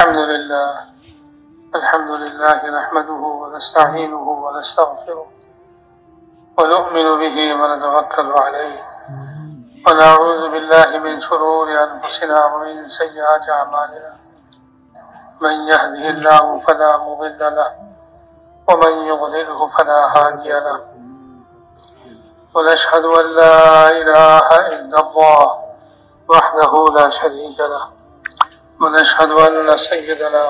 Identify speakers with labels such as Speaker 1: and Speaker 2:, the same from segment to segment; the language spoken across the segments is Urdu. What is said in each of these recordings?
Speaker 1: الحمد لله نحمده ونستعينه ونستغفره ونؤمن به ونتوكل عليه ونعوذ بالله من شرور أنفسنا ومن سيئات أعمالنا من يهده الله فلا مضل له ومن يضلله فلا هادي له ونشهد أن لا إله إلا الله وحده لا شريك له ونشهد أن سيدنا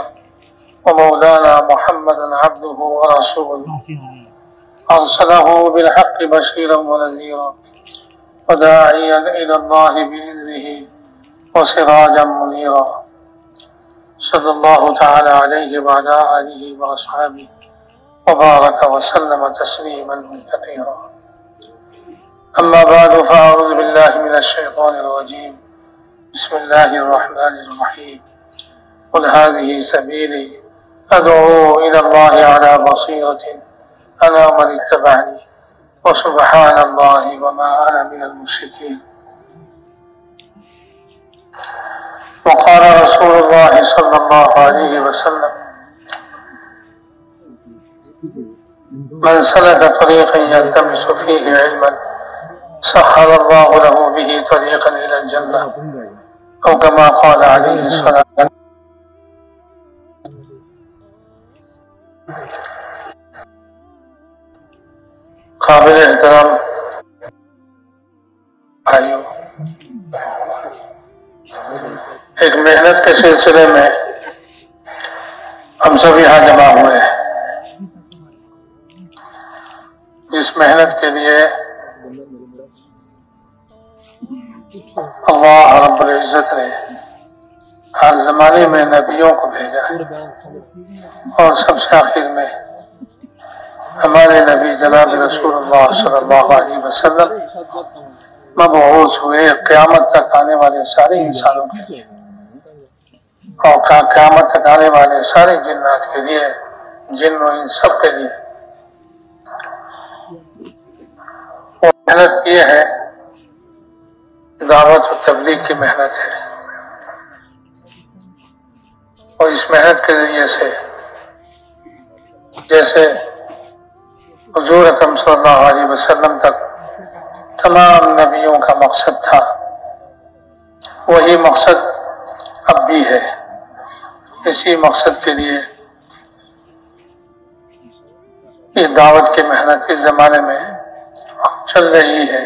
Speaker 1: ومولانا محمدا عبده ورسوله أرسله بالحق بشيرا ونذيرا وداعيا إلى الله بإذنه وسراجا منيرا صلى الله تعالى عليه وعلى آله وأصحابه وبارك وسلم تسليما كثيرا. أما بعد فأعوذ بالله من الشيطان الرجيم. بسم الله الرحمن الرحيم. قل هذه سبيلي أدعو إلى الله على بصيرة أنا ومن اتبعني وسبحان الله وما أنا من المشركين. وقال رسول الله صلى الله عليه وسلم: من سلك طريقا يلتمس فيه علما سهل الله له به طريقا إلى الجنة أو كما قال عليه الصلاة والسلام. قابل احترام بھائیوں، ایک محنت کے سلسلے میں ہم سب یہاں جمع ہوئے ہیں، جس محنت کے لیے اللہ رب العزت نے ہر زمانے میں نبیوں کو بھیجا ہے، اور سب سے آخر میں ہمارے نبی جناب رسول اللہ صلی اللہ علیہ وسلم مبعوث ہوئے قیامت تک آنے والے سارے انسانوں کے لیے، اور قیامت تک آنے والے سارے جنات کے لیے، جن و ان سب کے لیے. اور محنت یہ ہے، دعوت و تبلیغ کی محنت ہے، اور اس محنت کے ذریعے سے جیسے حضور اکرم صلی اللہ علیہ وسلم تک تمام نبیوں کا مقصد تھا، وہی مقصد اب بھی ہے. اسی مقصد کے لیے یہ دعوت کی محنت اس زمانے میں چل رہی ہے،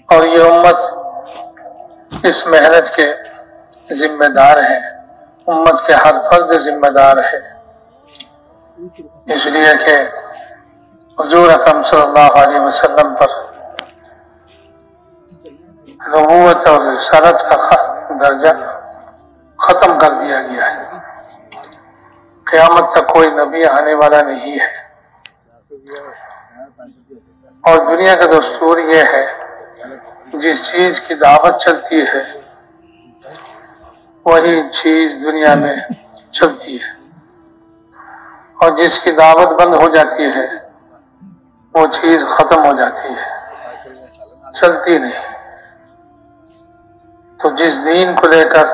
Speaker 1: اور یہ امت اس محنت کے ذمہ دار ہے. امت کے ہر فرد ذمہ دار ہے، اس لیے کہ حضور اکرم صلی اللہ علیہ وسلم پر نبوت اور رسالت کا درجہ ختم کر دیا گیا ہے. قیامت تک کوئی نبی آنے والا نہیں ہے، اور دنیا کا دستور یہ ہے، جس چیز کی دعوت چلتی ہے وہی چیز دنیا میں چلتی ہے، اور جس کی دعوت بند ہو جاتی ہے وہ چیز ختم ہو جاتی ہے، چلتی نہیں. تو جس دین کو لے کر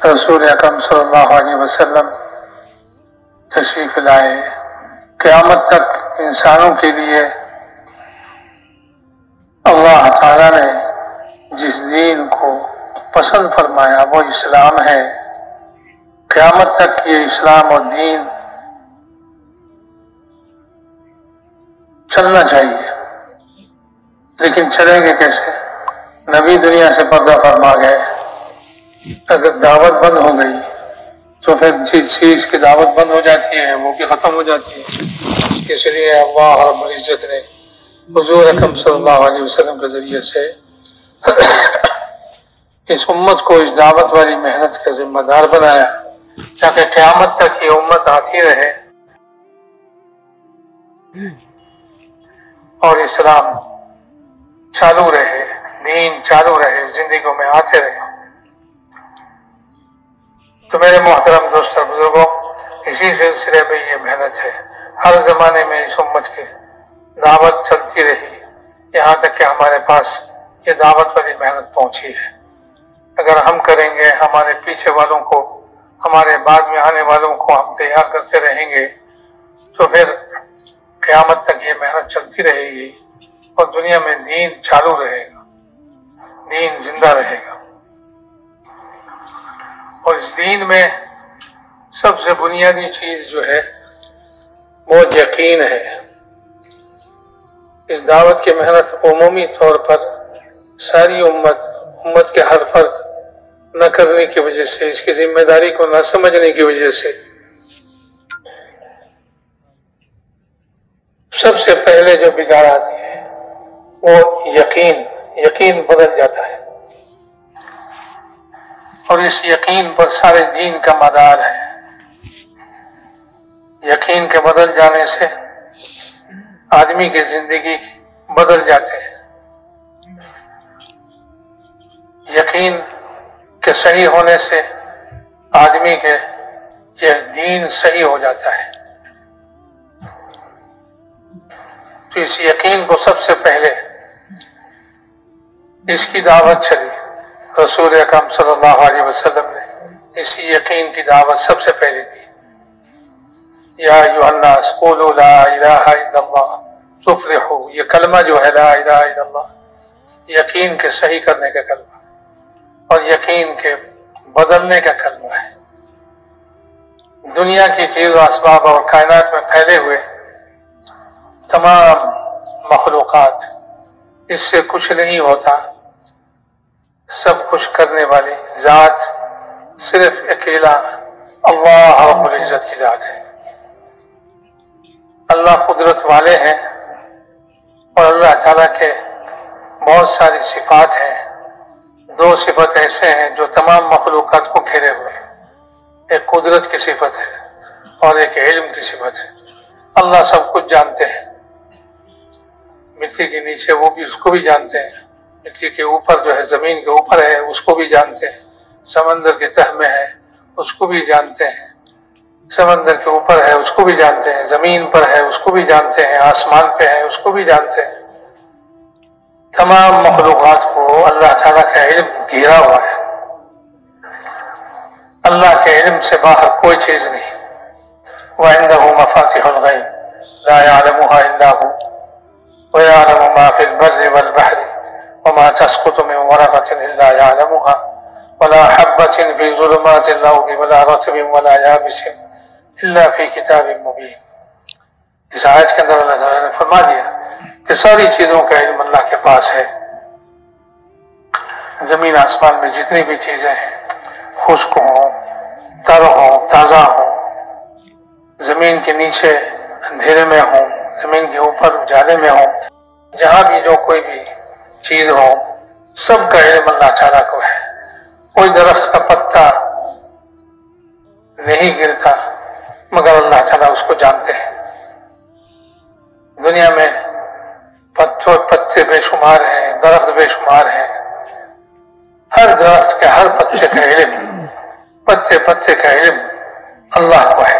Speaker 1: رسول اکرم صلی اللہ علیہ وسلم تشریف لائے، قیامت تک انسانوں کے لیے اللہ تعالیٰ نے جس دین کو پسند فرمایا وہ اسلام ہے. قیامت تک یہ اسلام اور دین چلنا چاہیے، لیکن چلیں گے کیسے؟ نبی دنیا سے پردہ فرما گئے، اگر دعوت بند ہو گئی تو پھر جس چیز کی دعوت بند ہو جاتی ہے وہ بھی ختم ہو جاتی ہے. اس لیے اللہ رب العزت نے حضور اکرم صلی اللہ علیہ وسلم کے ذریعے سے اس امت کو اس دعوت والی محنت کا ذمہ دار بنایا، تاکہ قیامت تک یہ امت آتی رہے اور اسلام چالو رہے، دین چالو رہے، زندگیوں میں آتے رہے. تو میرے محترم دوست اور بزرگوں، اسی سلسلے میں یہ محنت ہے. ہر زمانے میں اس امت کی دعوت چلتی رہی، یہاں تک کہ ہمارے پاس یہ دعوت والی محنت پہنچی ہے. اگر ہم کریں گے، ہمارے پیچھے والوں کو ہمارے بعد میں آنے والوں کو ہم تیار کرتے رہیں گے تو پھر قیامت تک یہ محنت چلتی رہے گی اور دنیا میں دین چالو رہے گا، دین زندہ رہے گا۔ اور اس دین میں سب سے بنیادی چیز جو ہے وہ یقین ہے۔ اس دعوت کی محنت عمومی طور پر ساری امت کے ہر فرد نہ کرنے کی وجہ سے، اس کی ذمہ داری کو نہ سمجھنے کی وجہ سے سب سے پہلے جو بگاڑ آتی ہے وہ یقین بدل جاتا ہے، اور اس یقین پر سارے دین کا مدار ہے۔ یقین کے بدل جانے سے آدمی کی زندگی بدل جاتے ہیں، یقین کے صحیح ہونے سے آدمی کے یہ دین صحیح ہو جاتا ہے۔ تو اس یقین کو سب سے پہلے اس کی دعوت چلی، رسول اکرم صلی اللہ علیہ وسلم نے اسی یقین کی دعوت سب سے پہلے دی۔ یا ایھا الناس قولوا لا الہ الا اللہ تفلحوا، یہ کلمہ جو ہے لا الہ الا اللہ، یقین کے صحیح کرنے کا کلمہ اور یقین کے بدلنے کا کلمہ ہے۔ دنیا کی چیز و اسباب اور کائنات میں پھیلے ہوئے تمام مخلوقات، اس سے کچھ نہیں ہوتا، سب کچھ کرنے والی ذات صرف اکیلا اللہ رب العزت کی ذات ہے۔ اللہ قدرت والے ہیں اور اللہ تعالیٰ کے بہت ساری صفات ہیں۔ دو صفت ایسے ہیں جو تمام مخلوقات کو گھیرے ہوئے ہیں، ایک قدرت کی صفت ہے اور ایک علم کی صفت ہے۔ اللہ سب کچھ جانتے ہیں، مٹی کے نیچے وہ بھی اس کو بھی جانتے ہیں، مٹی کے اوپر جو ہے زمین کے اوپر ہے اس کو بھی جانتے ہیں، سمندر کے تہ میں ہے اس کو بھی جانتے ہیں، سمندر کے اوپر ہے اس کو بھی جانتے ہیں، زمین پر ہے اس کو بھی جانتے ہیں، آسمان پہ ہے اس کو بھی جانتے ہیں۔ تمام مخلوقات کو اللہ تعالیٰ کا علم گھیرا ہوا ہے۔ اللہ کے علم سے باہر کوئی چیز نہیں۔ وَعِندَهُ مَفَاتِحُ الْغَيْبِ لَا يَعْلَمُهَا إِلَّا هُوَ وَيَعْلَمُ مَا فِي الْبَرِّ وَالْبَحْرِ وَمَا تَسْقُطُ مِنْ وَرَقَةٍ إِلَّا يَعْلَمُهَا وَلَا حَبَّةٍ فِي ظُلُمَاتِ الْأَرْضِ وَلَا رَطْبٍ وَلَا يَابِسٍ إِلَّا فِي كِتَابٍ مُبِينٍ۔ اس آیت کے اندر اللہ تعالیٰ نے فرما دیا کہ ساری چیزوں کا علم اللہ کے پاس ہے۔ زمین آسمان میں جتنی بھی چیزیں ہیں، خشک ہوں، تر ہوں، تازہ ہوں، زمین کے نیچے اندھیرے میں ہوں، زمین کے اوپر اجالے میں ہوں، جہاں بھی جو کوئی بھی چیز ہو، سب کا علم اللہ تعالیٰ کو ہے۔ کوئی درخت کا پتا نہیں گرتا مگر اللہ تعالیٰ اس کو جانتے ہیں۔ دنیا میں پتے بے شمار ہیں، درخت بے شمار ہیں، ہر درخت کے ہر پتے کا علم، پتے کا علم اللہ کو ہے،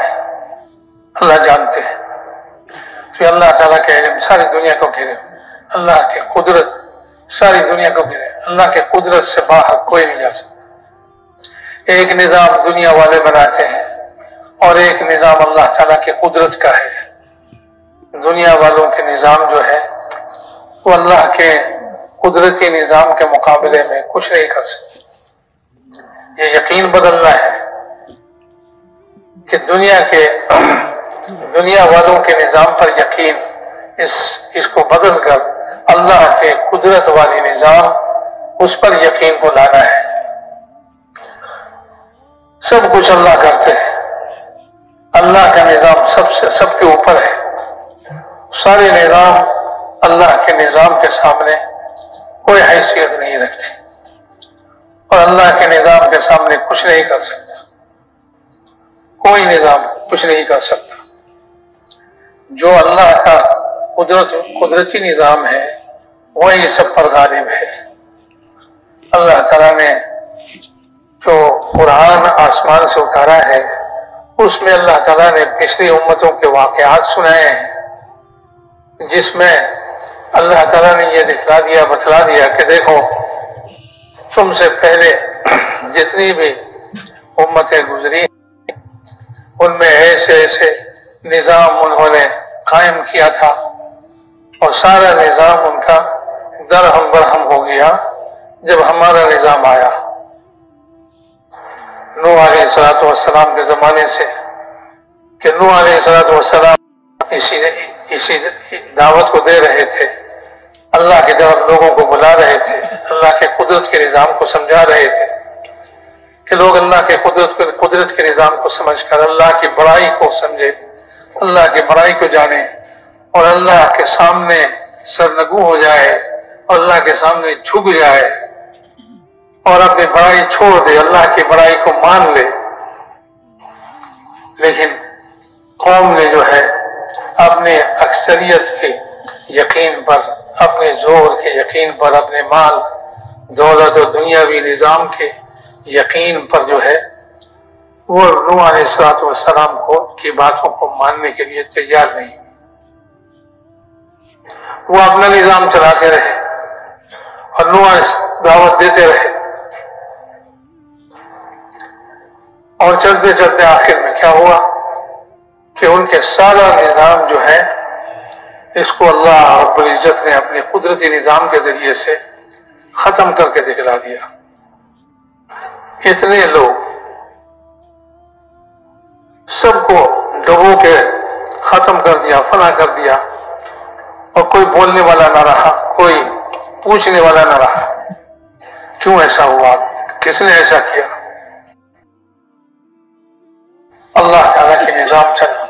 Speaker 1: اللہ جانتے ہیں۔ تو اللہ تعالیٰ کا علم ساری دنیا کو گھیرے، اللہ کی قدرت ساری دنیا کو گھیرے، اللہ کے قدرت سے باہر کوئی نہیں جا سکتا۔ ایک نظام دنیا والے بناتے ہیں اور ایک نظام اللہ تعالیٰ کی قدرت کا ہے۔ دنیا والوں کے نظام جو ہے وہ اللہ کے قدرتی نظام کے مقابلے میں کچھ نہیں کر سکتے۔ یہ یقین بدلنا ہے کہ دنیا والوں کے نظام پر یقین، اس کو بدل کر اللہ کے قدرت والی نظام، اس پر یقین کو لانا ہے۔ سب کچھ اللہ کرتے ہیں، اللہ کا نظام سب کے اوپر ہے۔ سارے نظام اللہ کے نظام کے سامنے کوئی حیثیت نہیں رکھتی اور اللہ کے نظام کے سامنے کچھ نہیں کر سکتا، کوئی نظام کچھ نہیں کر سکتا۔ جو اللہ کا قدرتی نظام ہے وہی سب پر غالب ہے۔ اللہ تعالیٰ نے جو قرآن آسمان سے اتارا ہے اس میں اللہ تعالیٰ نے پچھلی امتوں کے واقعات سنائے ہیں، جس میں اللہ تعالیٰ نے یہ بتلا دیا کہ دیکھو تم سے پہلے جتنی بھی امتیں گزری، ان میں ایسے ایسے نظام انہوں نے قائم کیا تھا اور سارا نظام ان کا درہم برہم ہو گیا جب ہمارا نظام آیا نوح علیہ السلام کے زمانے سے، کہ نوح علیہ السلام اسی دعوت کو دے رہے تھے، اللہ کی طرف لوگوں کو بلا رہے تھے، اللہ کے قدرت کے نظام کو سمجھا رہے تھے کہ لوگ اللہ کے قدرت کے نظام کو سمجھ کر اللہ کی بڑائی کو سمجھے، اللہ کی بڑائی کو جانے اور اللہ کے سامنے سرنگو ہو جائے اور اللہ کے سامنے جھک جائے اور اپنی بڑائی چھوڑ دے، اللہ کی بڑائی کو مان لے۔ لیکن قوم نے جو ہے اپنے اکثریت کے یقین پر، اپنے زور کے یقین پر، اپنے مال دولت اور دنیاوی نظام کے یقین پر جو ہے وہ نوح علیہ السلام کی باتوں کو ماننے کے لیے تیار نہیں، وہ اپنا نظام چلاتے رہے اور نوح دعوت دیتے رہے، اور چلتے چلتے آخر میں کیا ہوا کہ ان کے سارا نظام جو ہے اس کو اللہ رب العزت نے اپنے قدرتی نظام کے ذریعے سے ختم کر کے دکھلا دیا۔ اتنے لوگ سب کو ڈبو کے ختم کر دیا، فنا کر دیا، اور کوئی بولنے والا نہ رہا، کوئی پوچھنے والا نہ رہا کیوں ایسا ہوا، کس نے ایسا کیا۔ اللہ تعالیٰ کے نظام چلا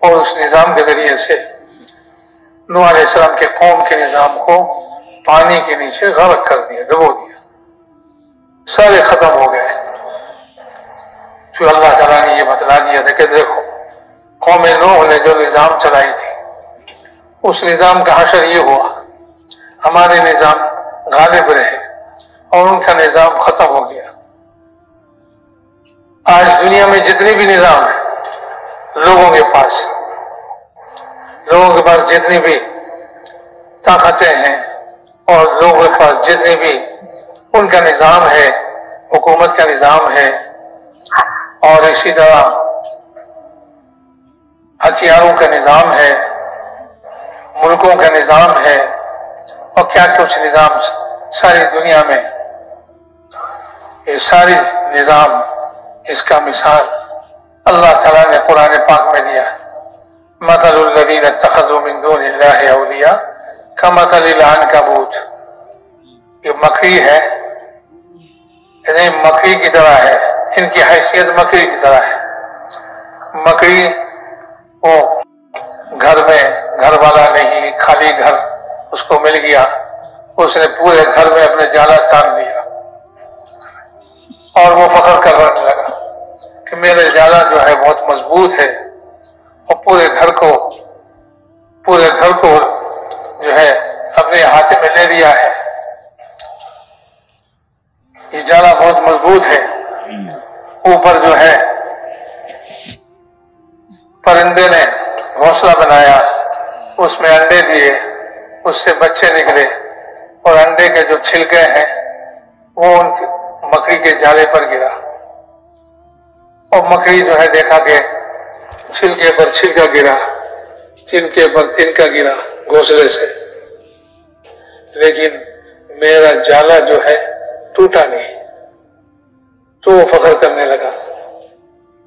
Speaker 1: اور اس نظام کے ذریعے سے نوح علیہ السلام کے قوم کے نظام کو پانی کے نیچے غرق کر دیا، ڈبو دیا، سارے ختم ہو گئے۔ جو اللہ تعالیٰ نے یہ بتلا دیا تھا کہ دیکھو قوم نوح نے جو نظام چلائی تھی اس نظام کا حشر یہ ہوا، ہمارے نظام غالب رہے اور ان کا نظام ختم ہو گیا۔ آج دنیا میں جتنے بھی نظام ہیں، لوگوں کے پاس جتنی بھی طاقتیں ہیں اور لوگوں کے پاس جتنے بھی ان کا نظام ہے، حکومت کا نظام ہے، اور اسی طرح ہتھیاروں کا نظام ہے، ملکوں کا نظام ہے، اور کیا کچھ نظام ساری دنیا میں، یہ ساری نظام اس کا مثال اللہ تعالیٰ نے قرآن پاک میں دیا ہے۔ مثل الذین اتخذوا من دون اللہ اولیاء کمثل العنکبوت، یہ مکڑی ہے، یعنی مکڑی کی طرح ہے، ان کی حیثیت مکڑی کی طرح ہے۔ مکڑی وہ گھر میں گھر والا نہیں، خالی گھر اس کو مل گیا، اس نے پورے گھر میں اپنے جالا تان دیا اور وہ فخر کرنے لگا کہ میرا جالا جو ہے بہت مضبوط ہے اور پورے گھر کو جو ہے اپنے ہاتھ میں لے لیا ہے، یہ جالا بہت مضبوط ہے۔ اوپر جو ہے پرندے نے گھونسلہ بنایا، اس میں انڈے دیے، اس سے بچے نکلے اور انڈے کے جو چھلکے ہیں وہ ان مکڑی کے جالے پر گرا، اور مکڑی جو ہے دیکھا کہ چھلکے پر چھلکا گرا، تنکے پر تنکا گرا گھونسلے سے، لیکن میرا جالا جو ہے ٹوٹا نہیں، تو وہ فخر کرنے لگا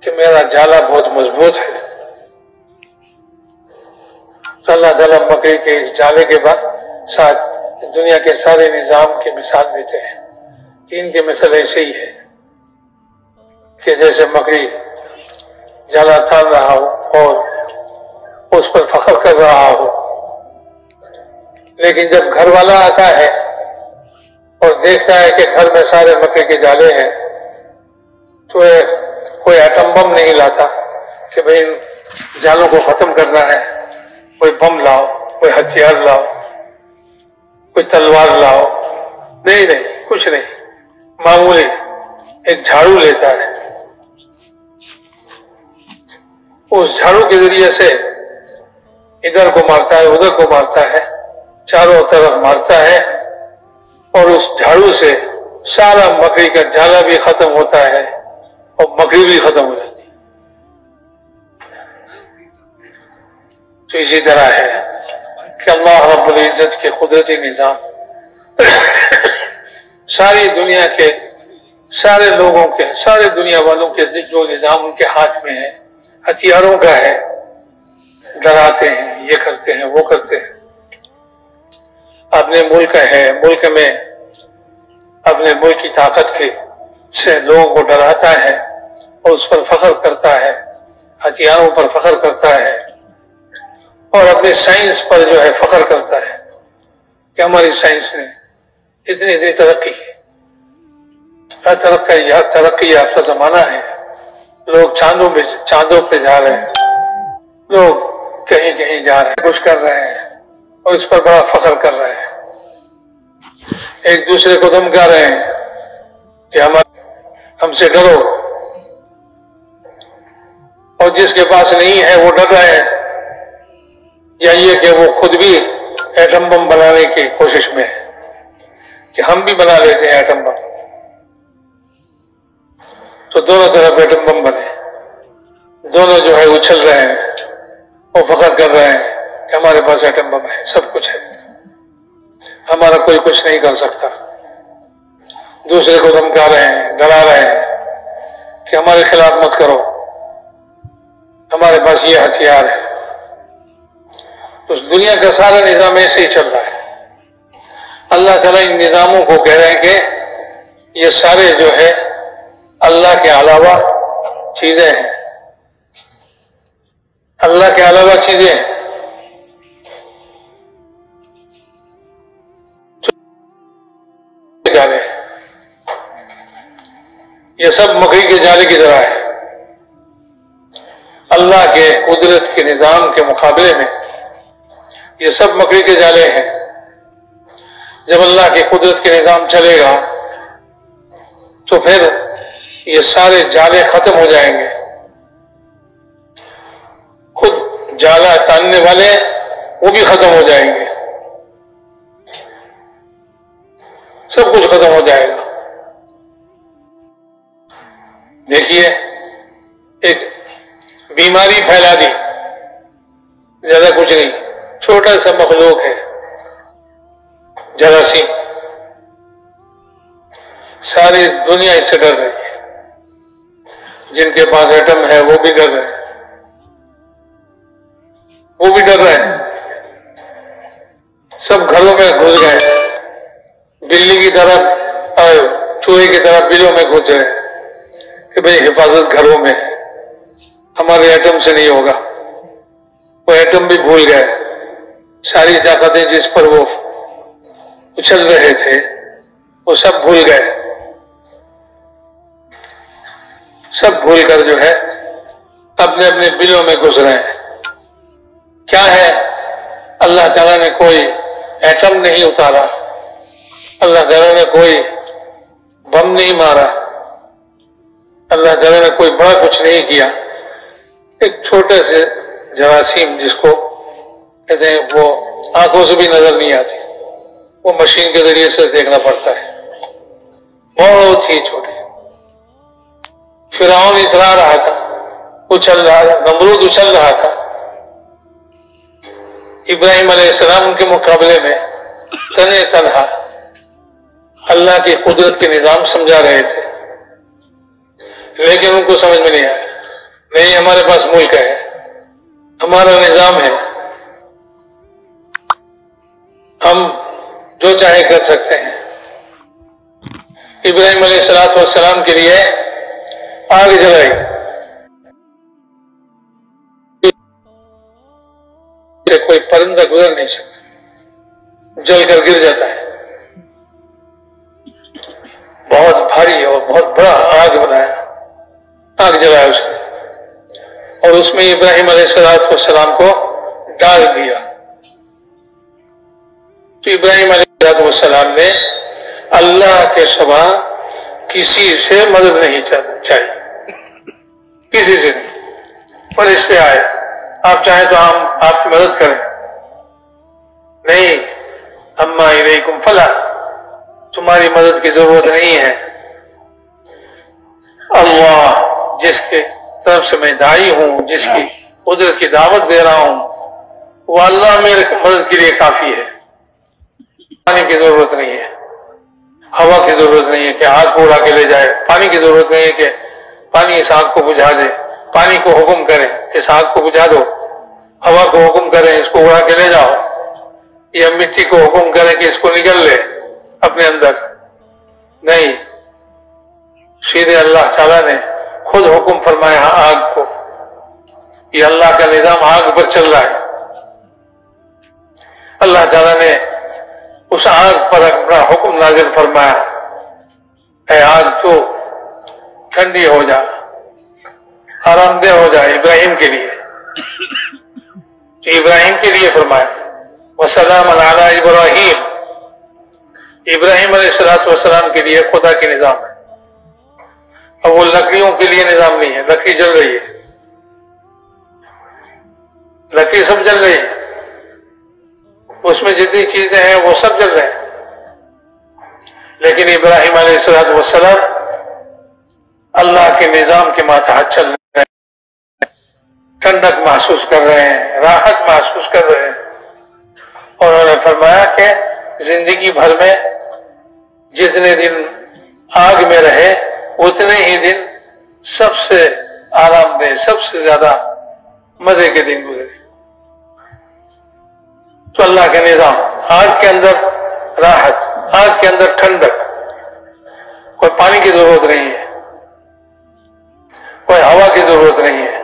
Speaker 1: کہ میرا جالا بہت مضبوط ہے۔ تو اللہ تعالیٰ مکڑی کے اس جالے کے بعد ساتھ دنیا کے سارے نظام کی مثال دیتے ہیں کہ ان کی مثال ایسے ہی ہے کہ جیسے مکڑی جالا تان رہا ہو اور اس پر فخر کر رہا ہو، لیکن جب گھر والا آتا ہے اور دیکھتا ہے کہ گھر میں سارے مکڑی کے جالے ہیں تو کوئی ایٹم بم نہیں لاتا کہ بھئی ان جالوں کو ختم کرنا ہے، کوئی بم لاؤ، کوئی ہتھیار لاؤ، کوئی تلوار لاؤ، نہیں، کچھ نہیں، معمولی ایک جھاڑو لیتا ہے، اس جھاڑو کے ذریعے سے ادھر کو مارتا ہے، ادھر کو مارتا ہے، چاروں طرف مارتا ہے، اور اس جھاڑو سے سارا مکڑی کا جالا بھی ختم ہوتا ہے اور مکڑی بھی ختم ہو جاتی. تو اسی طرح ہے کہ اللہ رب العزت کے قدرتی نظام ساری دنیا کے سارے لوگوں کے سارے دنیا والوں کے جو نظام ان کے ہاتھ میں ہے ہتھیاروں کا ہے، ڈراتے ہیں، یہ کرتے ہیں، وہ کرتے ہیں. اپنے ملک ہے، ملک میں اپنے ملک کی طاقت کے سے لوگوں کو ڈراتا ہے اور اس پر فخر کرتا ہے، ہتھیاروں پر فخر کرتا ہے اور اپنے سائنس پر جو ہے فخر کرتا ہے کہ ہماری سائنس نے اتنی ترقی کی. ترقی یافتہ زمانہ ہے، لوگ چاندوں پہ جا رہے ہیں، لوگ کہیں کہیں جا رہے ہیں، کچھ کر رہے ہیں اور اس پر بڑا فخر کر رہے ہیں. ایک دوسرے کو دھمکا رہے ہیں کہ ہم سے ڈرو، اور جس کے پاس نہیں ہے وہ ڈر رہے ہیں، یا یہ کہ وہ خود بھی ایٹم بم بنانے کی کوشش میں ہے کہ ہم بھی بنا لیتے ہیں ایٹم بم. تو دونوں طرف ایٹم بم بنے، دونوں جو ہے اچھل رہے ہیں اور فخر کر رہے ہیں کہ ہمارے پاس ایٹم بم ہے، سب کچھ ہے، ہمارا کوئی کچھ نہیں کر سکتا. دوسرے کو دھمکا رہے ہیں، ڈرا رہے ہیں کہ ہمارے خلاف مت کرو، ہمارے پاس یہ ہتھیار ہے. تو اس دنیا کا سارا نظام ایسے ہی چل رہا ہے. اللہ تعالیٰ ان نظاموں کو کہہ رہے ہیں کہ یہ سارے جو ہے اللہ کے علاوہ چیزیں ہیں، اللہ کے علاوہ چیزیں ہیں. یہ سب مکڑی کے جالے کی طرح ہے. اللہ کے قدرت کے نظام کے مقابلے میں یہ سب مکڑی کے جالے ہیں. جب اللہ کے قدرت کے نظام چلے گا تو پھر یہ سارے جالے ختم ہو جائیں گے. خود جالا تاننے والے وہ بھی ختم ہو جائیں گے، سب کچھ ختم ہو جائے گا. دیکھیے ایک بیماری پھیلا دی، زیادہ کچھ نہیں، چھوٹا سا مخلوق ہے، جراثیم، ساری دنیا اس سے ڈر رہی ہے. جن کے پاس ایٹم ہے وہ بھی ڈر رہے ہیں، وہ بھی ڈر رہے ہیں. سب گھروں میں گھس گئے، بلی کی طرف اور چوہے کی طرف بلوں میں گھس رہے ہیں کہ بھئی حفاظت گھروں میں ہے، ہمارے ایٹم سے نہیں ہوگا. وہ ایٹم بھی بھول گئے، ساری طاقتیں جس پر وہ اچھل رہے تھے وہ سب بھول گئے. سب بھول کر جو ہے اپنے اپنے بلوں میں گھس رہے ہیں. کیا ہے؟ اللہ تعالیٰ نے کوئی ایٹم نہیں اتارا، اللہ تعالیٰ نے کوئی بم نہیں مارا، اللہ تعالیٰ نے کوئی بڑا کچھ نہیں کیا. ایک چھوٹے سے جراثیم جس کو کہتے ہیں وہ آنکھوں سے بھی نظر نہیں آتی، وہ مشین کے ذریعے سے دیکھنا پڑتا ہے، بہت ہی چھوٹے. فرعون اترا رہا تھا، اچھل رہا تھا، نمرود اچھل رہا تھا. ابراہیم علیہ السلام کے مقابلے میں تنے تنہا اللہ کی قدرت کے نظام سمجھا رہے تھے، لیکن ان کو سمجھ میں نہیں آیا. نہیں، ہمارے پاس ملک ہے، ہمارا نظام ہے، ہم جو چاہے کر سکتے ہیں. ابراہیم علیہ السلام کے لیے آگ جلائی، کوئی پرندہ گزر نہیں سکتا، جل کر گر جاتا ہے. بہت بھاری اور بہت بڑا آگ بنایا، آگ جلایا اس نے، اور اس میں ابراہیم علیہ السلام کو ڈال دیا. تو ابراہیم علیہ السلام نے اللہ کے سوا کسی سے مدد نہیں چاہیے، کسی سے نہیں. فرشتے آئے، آپ چاہیں تو ہم آپ کی مدد کریں. نہیں، اما الیکم فلا، تمہاری مدد کی ضرورت نہیں ہے. اللہ جس کے طرف سے میں داعی ہوں، جس کی قدرت کی دعوت دے رہا ہوں، وہ اللہ میرے مدد کے لیے کافی ہے۔ پانی کی ضرورت نہیں ہے، ہوا کی ضرورت نہیں ہے کہ آگ کو اڑا کے لے جائے، پانی کی ضرورت نہیں ہے کہ پانی اس آگ کو بجھا دے، پانی کو حکم کرے اس آگ کو بجھا دو، ہوا کو حکم کرے اس کو اڑا کے لے جاؤ، یا مٹی کو حکم کرے کہ اس کو نگل لے اپنے اندر، نہیں، سیدھے اللہ تعالیٰ نے خود حکم فرمایا آگ کو۔ یہ اللہ کا نظام آگ پر چل رہا ہے۔ اللہ تعالیٰ نے اس آگ پر اپنا حکم نازل فرمایا، اے آگ تو ٹھنڈی ہو جا، آرام دہ ہو جائے ابراہیم کے لیے، ابراہیم کے لیے فرمایا وسلام علی ابراہیم، ابراہیم علیہ السلام کے لیے خدا کے نظام ہے۔ اب وہ لکڑیوں کے لیے نظام نہیں ہے، لکڑی جل رہی ہے، لکڑی سب جل رہی ہے، اس میں جتنی چیزیں ہیں وہ سب جل رہے ہیں، لیکن ابراہیم علیہ السلام اللہ کے نظام کے ماتحت چل رہے ہیں، ٹھنڈک محسوس کر رہے ہیں، راحت محسوس کر رہے ہیں، اور انہوں نے فرمایا کہ زندگی بھر میں جتنے دن آگ میں رہے اتنے ہی دن سب سے آرام دہ، سب سے زیادہ مزے کے دن گزرے۔ تو اللہ کا نظام، آگ کے اندر راحت، آگ کے اندر ٹھنڈک، کوئی پانی کی ضرورت نہیں ہے، کوئی ہوا کی ضرورت نہیں ہے،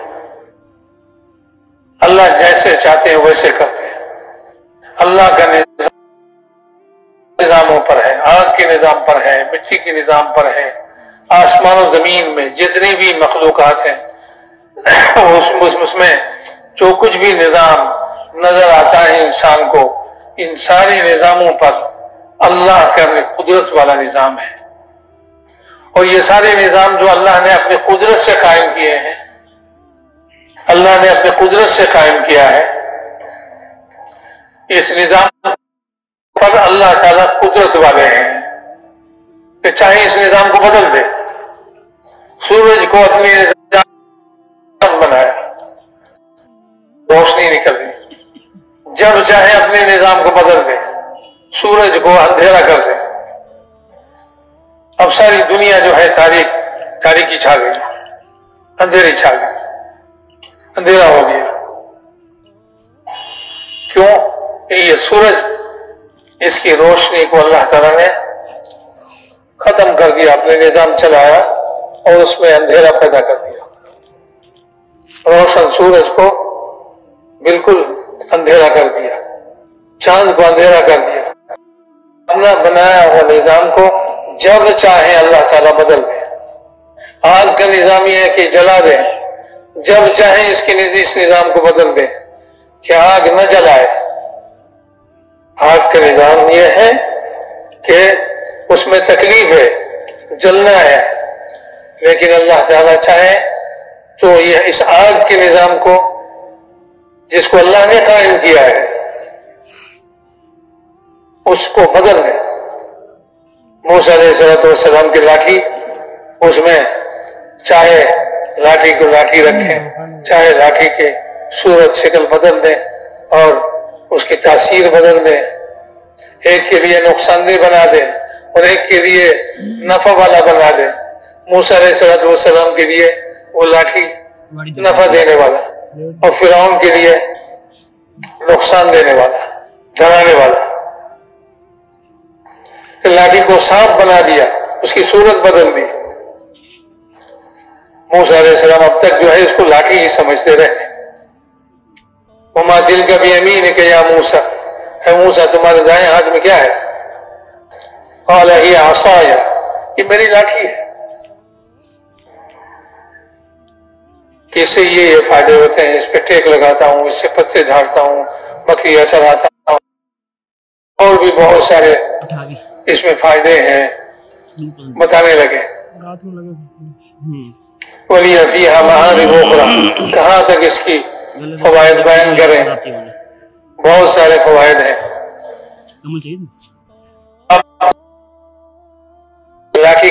Speaker 1: اللہ جیسے چاہتے ہیں ویسے کرتے ہیں۔ اللہ کا نظاموں پر ہے، آگ کے نظام پر ہے، مٹی کے نظام پر ہے، آسمان و زمین میں جتنی بھی مخلوقات ہیں اس میں جو کچھ بھی نظام نظر آتا ہے انسان کو، ان سارے نظاموں پر اللہ کا قدرت والا نظام ہے، اور یہ سارے نظام جو اللہ نے اپنی قدرت سے قائم کیے ہیں، اللہ نے اپنی قدرت سے قائم کیا ہے، اس نظام پر اللہ تعالیٰ قدرت والے ہیں کہ چاہے اس نظام کو بدل دے۔ سورج کو اپنی نظام بنایا، روشنی نکل گئی، جب چاہے اپنے نظام کو بدل دے، سورج کو اندھیرا کر دے، اب ساری دنیا جو ہے تاریکی چھا گئی، اندھیری چھا گئی، اندھیرا ہو گیا۔ کیوں؟ یہ سورج، اس کی روشنی کو اللہ تعالیٰ نے ختم کر دیا، اپنے نظام چلایا اور اس میں اندھیرا پیدا کر دیا، روشن سورج کو بالکل اندھیرا کر دیا، چاند کو اندھیرا کر دیا، اپنا بنایا ہوا نظام کو جب چاہے اللہ تعالیٰ بدل دے۔ آگ کا نظام یہ ہے کہ جلا دے، جب چاہے اس نظام کو بدل دے کہ آگ نہ جلائے۔ آگ کا نظام یہ ہے کہ اس میں تکلیف ہے، جلنا ہے، لیکن اللہ تعالیٰ چاہے تو یہ اس آگ کے نظام کو جس کو اللہ نے قائم کیا ہے اس کو بدل دے۔ موسیٰ علیہ السلام کی لاٹھی، اس میں چاہے لاٹھی کو لاٹھی رکھیں، چاہے لاٹھی کے صورت شکل بدل دیں اور اس کی تاثیر بدل دیں، ایک کے لیے نقصان دہ بنا دیں اور ایک کے لیے نفع والا بنا دیں۔ موسیٰ علیہ السلام کے لیے وہ لاٹھی نفع دینے والا اور فرعون کے لیے نقصان دینے والا، ڈرانے والا۔ لاٹھی کو سانپ بنا دیا، اس کی صورت بدل دی۔ موسیٰ علیہ السلام اب تک جو ہے اس کو لاٹھی ہی سمجھتے رہے۔ وَمَا تِلْكَ بِيَمِينِكَ يَا مُوسَىٰ، اے موسیٰ تمہارے دائیں ہاتھ میں کیا ہے؟ قَالَ هِيَ عَصَايَ، یہ میری لاٹھی ہے۔ کہ اس سے یہ فائدے ہوتے ہیں، اس پہ ٹیک لگاتا ہوں، اس سے پتے جھاڑتا ہوں، بکریاں چراتا ہوں، اور بھی بہت سارے اس میں فائدے ہیں بتانے لگے۔ وَلِيَ فِيهَا مَعَارِبُ أُخْرَىٰ، کہاں تک اس کی فوائد بیان کریں، بہت سارے فوائد ہیں۔ لاٹھی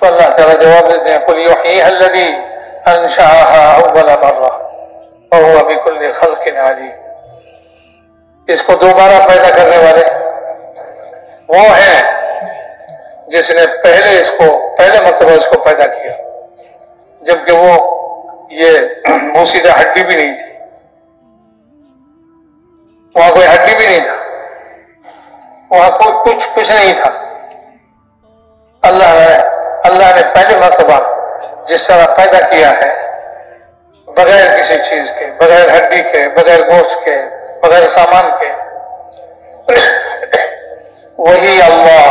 Speaker 1: تو اللہ تعالیٰ جواب دیتے ہیں قُلْ يُحْيِيهَا الَّذِي أَنشَأَهَا أَوَّلَ مَرَّةٍ وَهُوَ بِكُلِّ خَلْقٍ عَلِيمٌ۔ اس کو دوبارہ پیدا کرنے والے وہ ہیں جس نے پہلے مرتبہ اس کو پیدا کیا، جبکہ وہ یہ موسیدہ ہڈی بھی نہیں تھی، وہاں کوئی ہڈی بھی نہیں تھا، وہاں کچھ نہیں تھا۔ اللہ نے پہلی مرتبہ جس طرح پیدا کیا ہے بغیر کسی چیز کے، بغیر ہڈی کے، بغیر گوشت کے، بغیر سامان کے، وہی اللہ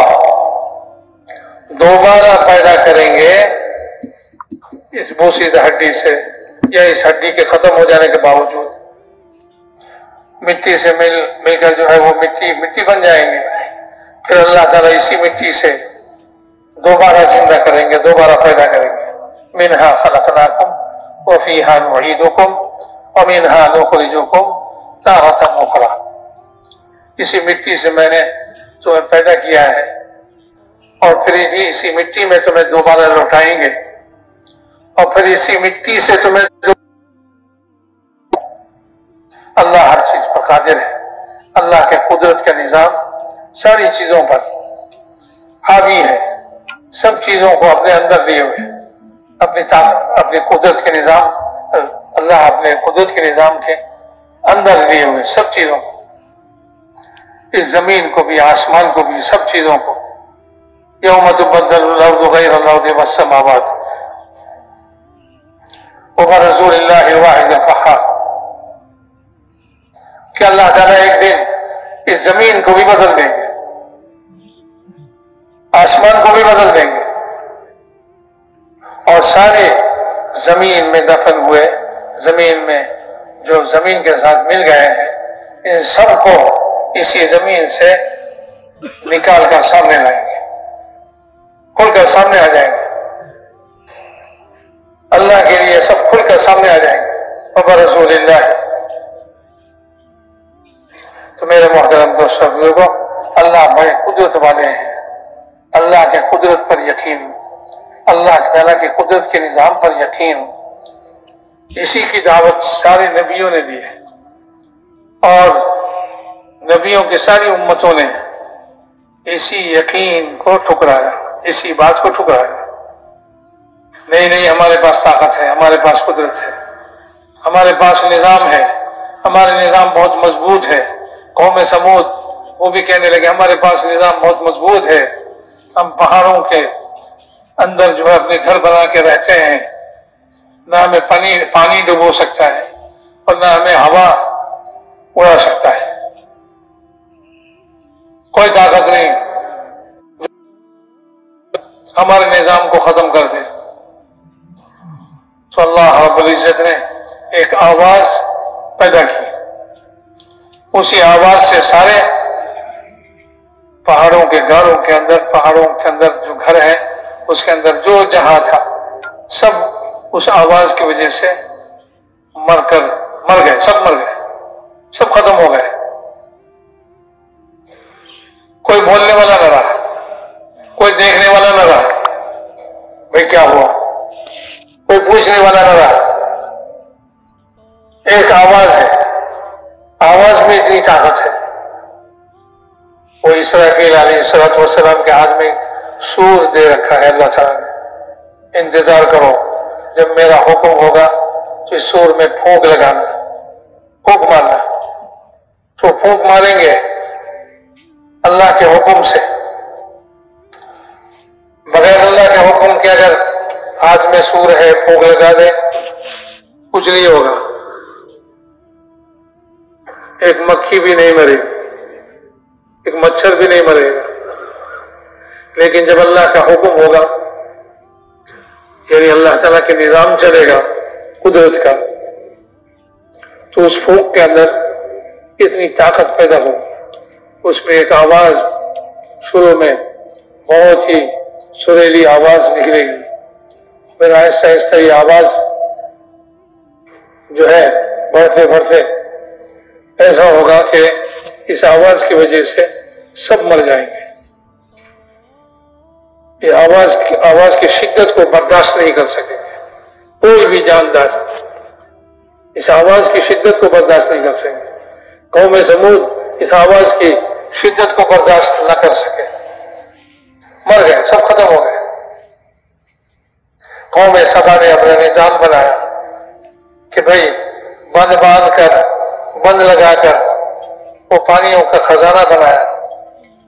Speaker 1: دوبارہ پیدا کریں گے اس بوسیدہ ہڈی سے، یا اس ہڈی کے ختم ہو جانے کے باوجود مٹی سے مل کر جو ہے وہ مٹی بن جائیں گے، پھر اللہ تعالیٰ اسی مٹی سے دوبارہ زندہ کریں گے، دوبارہ پیدا کریں گے۔ منہا خلقناکم وفیہا نعیدکم ومنہا نخرجکم تارۃ اخری۔ اسی مٹی سے میں نے تمہیں پیدا کیا ہے، اور پھر اسی مٹی میں تمہیں دوبارہ لوٹائیں گے، اور پھر اسی مٹی سے تمہیں اللہ ہر چیز پر قادر ہے۔ اللہ کے قدرت کا نظام ساری چیزوں پر حاوی ہے، سب چیزوں کو اپنے اندر لیے ہوئے، اپنی قدرت کے نظام، اللہ اپنے قدرت کے نظام کے اندر لیے ہوئے سب چیزوں کو، اس زمین کو بھی، آسمان کو بھی، سب چیزوں کو۔ یوم تبدل الارض غیر الارض والسماوات وبرزوا للہ الواحد القہار، کہ اللہ تعالیٰ ایک دن اس زمین کو بھی بدل دیں گے، آسمان کو بھی بدل دیں گے، اور سارے زمین میں دفن ہوئے، زمین میں جو زمین کے ساتھ مل گئے ہیں، ان سب کو اسی زمین سے نکال کر سامنے لائیں گے، کھل کر سامنے آ جائیں گے، اللہ کے لیے سب کھل کر سامنے آ جائیں گے۔ وبرزوا للہ۔ تو میرے محترم دوستوں بزرگوں، اللہ بڑے قدرت والے ہیں، اللہ کے قدرت پر یقین، اللہ تعالیٰ کی قدرت کے نظام پر یقین، اسی کی دعوت سارے نبیوں نے دی ہے، اور نبیوں کی ساری امتوں نے اسی یقین کو ٹھکرایا، اسی بات کو ٹھکرایا۔ نہیں ہمارے پاس طاقت ہے، ہمارے پاس قدرت ہے، ہمارے پاس نظام ہے، ہمارا نظام بہت مضبوط ہے۔ قوم سمود وہ بھی کہنے لگے ہمارے پاس نظام بہت مضبوط ہے، ہم پہاڑوں کے اندر جو ہے اپنے گھر بنا کے رہتے ہیں، نہ ہمیں پانی ڈبو سکتا ہے اور نہ ہمیں ہوا اڑا سکتا ہے، کوئی طاقت نہیں ہمارے نظام کو ختم کر دے۔ تو اللہ رب العزت نے ایک آواز پیدا کی، اسی آواز سے سارے پہاڑوں کے گھروں کے اندر، پہاڑوں کے اندر جو گھر ہے اس کے اندر جو جہاں تھا سب اس آواز کی وجہ سے مر گئے، سب ختم ہو گئے، کوئی بولنے والا نہ رہا، کوئی دیکھنے والا نہ رہا، بھئی کیا ہوا، کوئی پوچھنے والا نہ رہا۔ ایک آواز ہے، آواز میں اتنی طاقت ہے۔ وہ اسرافیل علیہ السلام کے ہاتھ میں سور دے رکھا ہے اللہ تعالیٰ نے، انتظار کرو جب میرا حکم ہوگا تو اس سور میں پھونک لگانا، پھونک مارنا، تو پھونک ماریں گے اللہ کے حکم سے، بغیر اللہ کے حکم کے اگر ہاتھ میں سور ہے پھونک لگا دے کچھ نہیں ہوگا، ایک مکھی بھی نہیں مرے گی، ایک مچھر بھی نہیں مرے گا، لیکن جب اللہ کا حکم ہوگا، یعنی اللہ تعالیٰ کے نظام چلے گا قدرت کا، تو اس پھونک کے اندر اتنی طاقت پیدا ہوگی، اس میں ایک آواز شروع میں بہت ہی سریلی آواز نکلے گی، پھر آہستہ آہستہ یہ آواز جو ہے بڑھتے بڑھتے ایسا ہوگا کہ اس آواز کی وجہ سے سب مر جائیں گے، یہ آواز کی شدت کو برداشت نہیں کر سکیں گے، کوئی بھی جاندار اس آواز کی شدت کو برداشت نہیں کر سکیں گے۔ قوم سمود اس آواز کی شدت کو برداشت نہ کر سکے، مر گئے، سب ختم ہو گئے۔ قوم سبا نے اپنا نظام بنایا کہ بھئی بند باندھ کر، بند لگا کر وہ پانیوں کا خزانہ بنایا،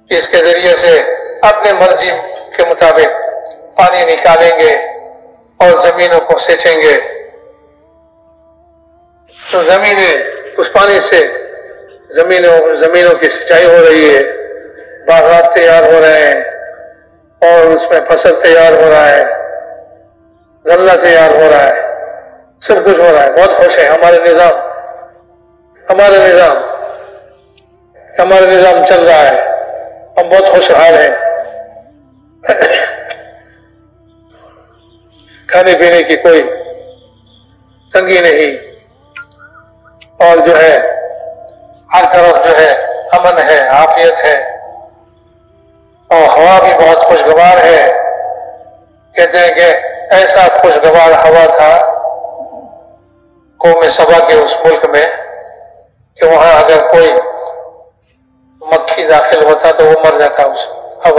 Speaker 1: اس کے ذریعے سے اپنے مرضی کے مطابق پانی نکالیں گے اور زمینوں کو سینچیں گے، تو زمینیں اس پانی سے زمینوں کی سینچائی ہو رہی ہے، باغات تیار ہو رہے ہیں اور اس میں فصل تیار ہو رہا ہے، غلہ تیار ہو رہا ہے، سب کچھ ہو رہا ہے۔ بہت خوش ہے ہمارا نظام چل رہا ہے، ہم بہت خوشحال ہیں، کھانے پینے کی کوئی تنگی نہیں، اور جو ہے ہر طرف جو ہے امن ہے، عافیت ہے، اور ہوا بھی بہت خوشگوار ہے۔ کہتے ہیں کہ ایسا خوشگوار ہوا تھا قوم سبا کے اس ملک میں کہ وہاں اگر کوئی مکھی داخل ہوتا تو وہ مر جاتا اس آب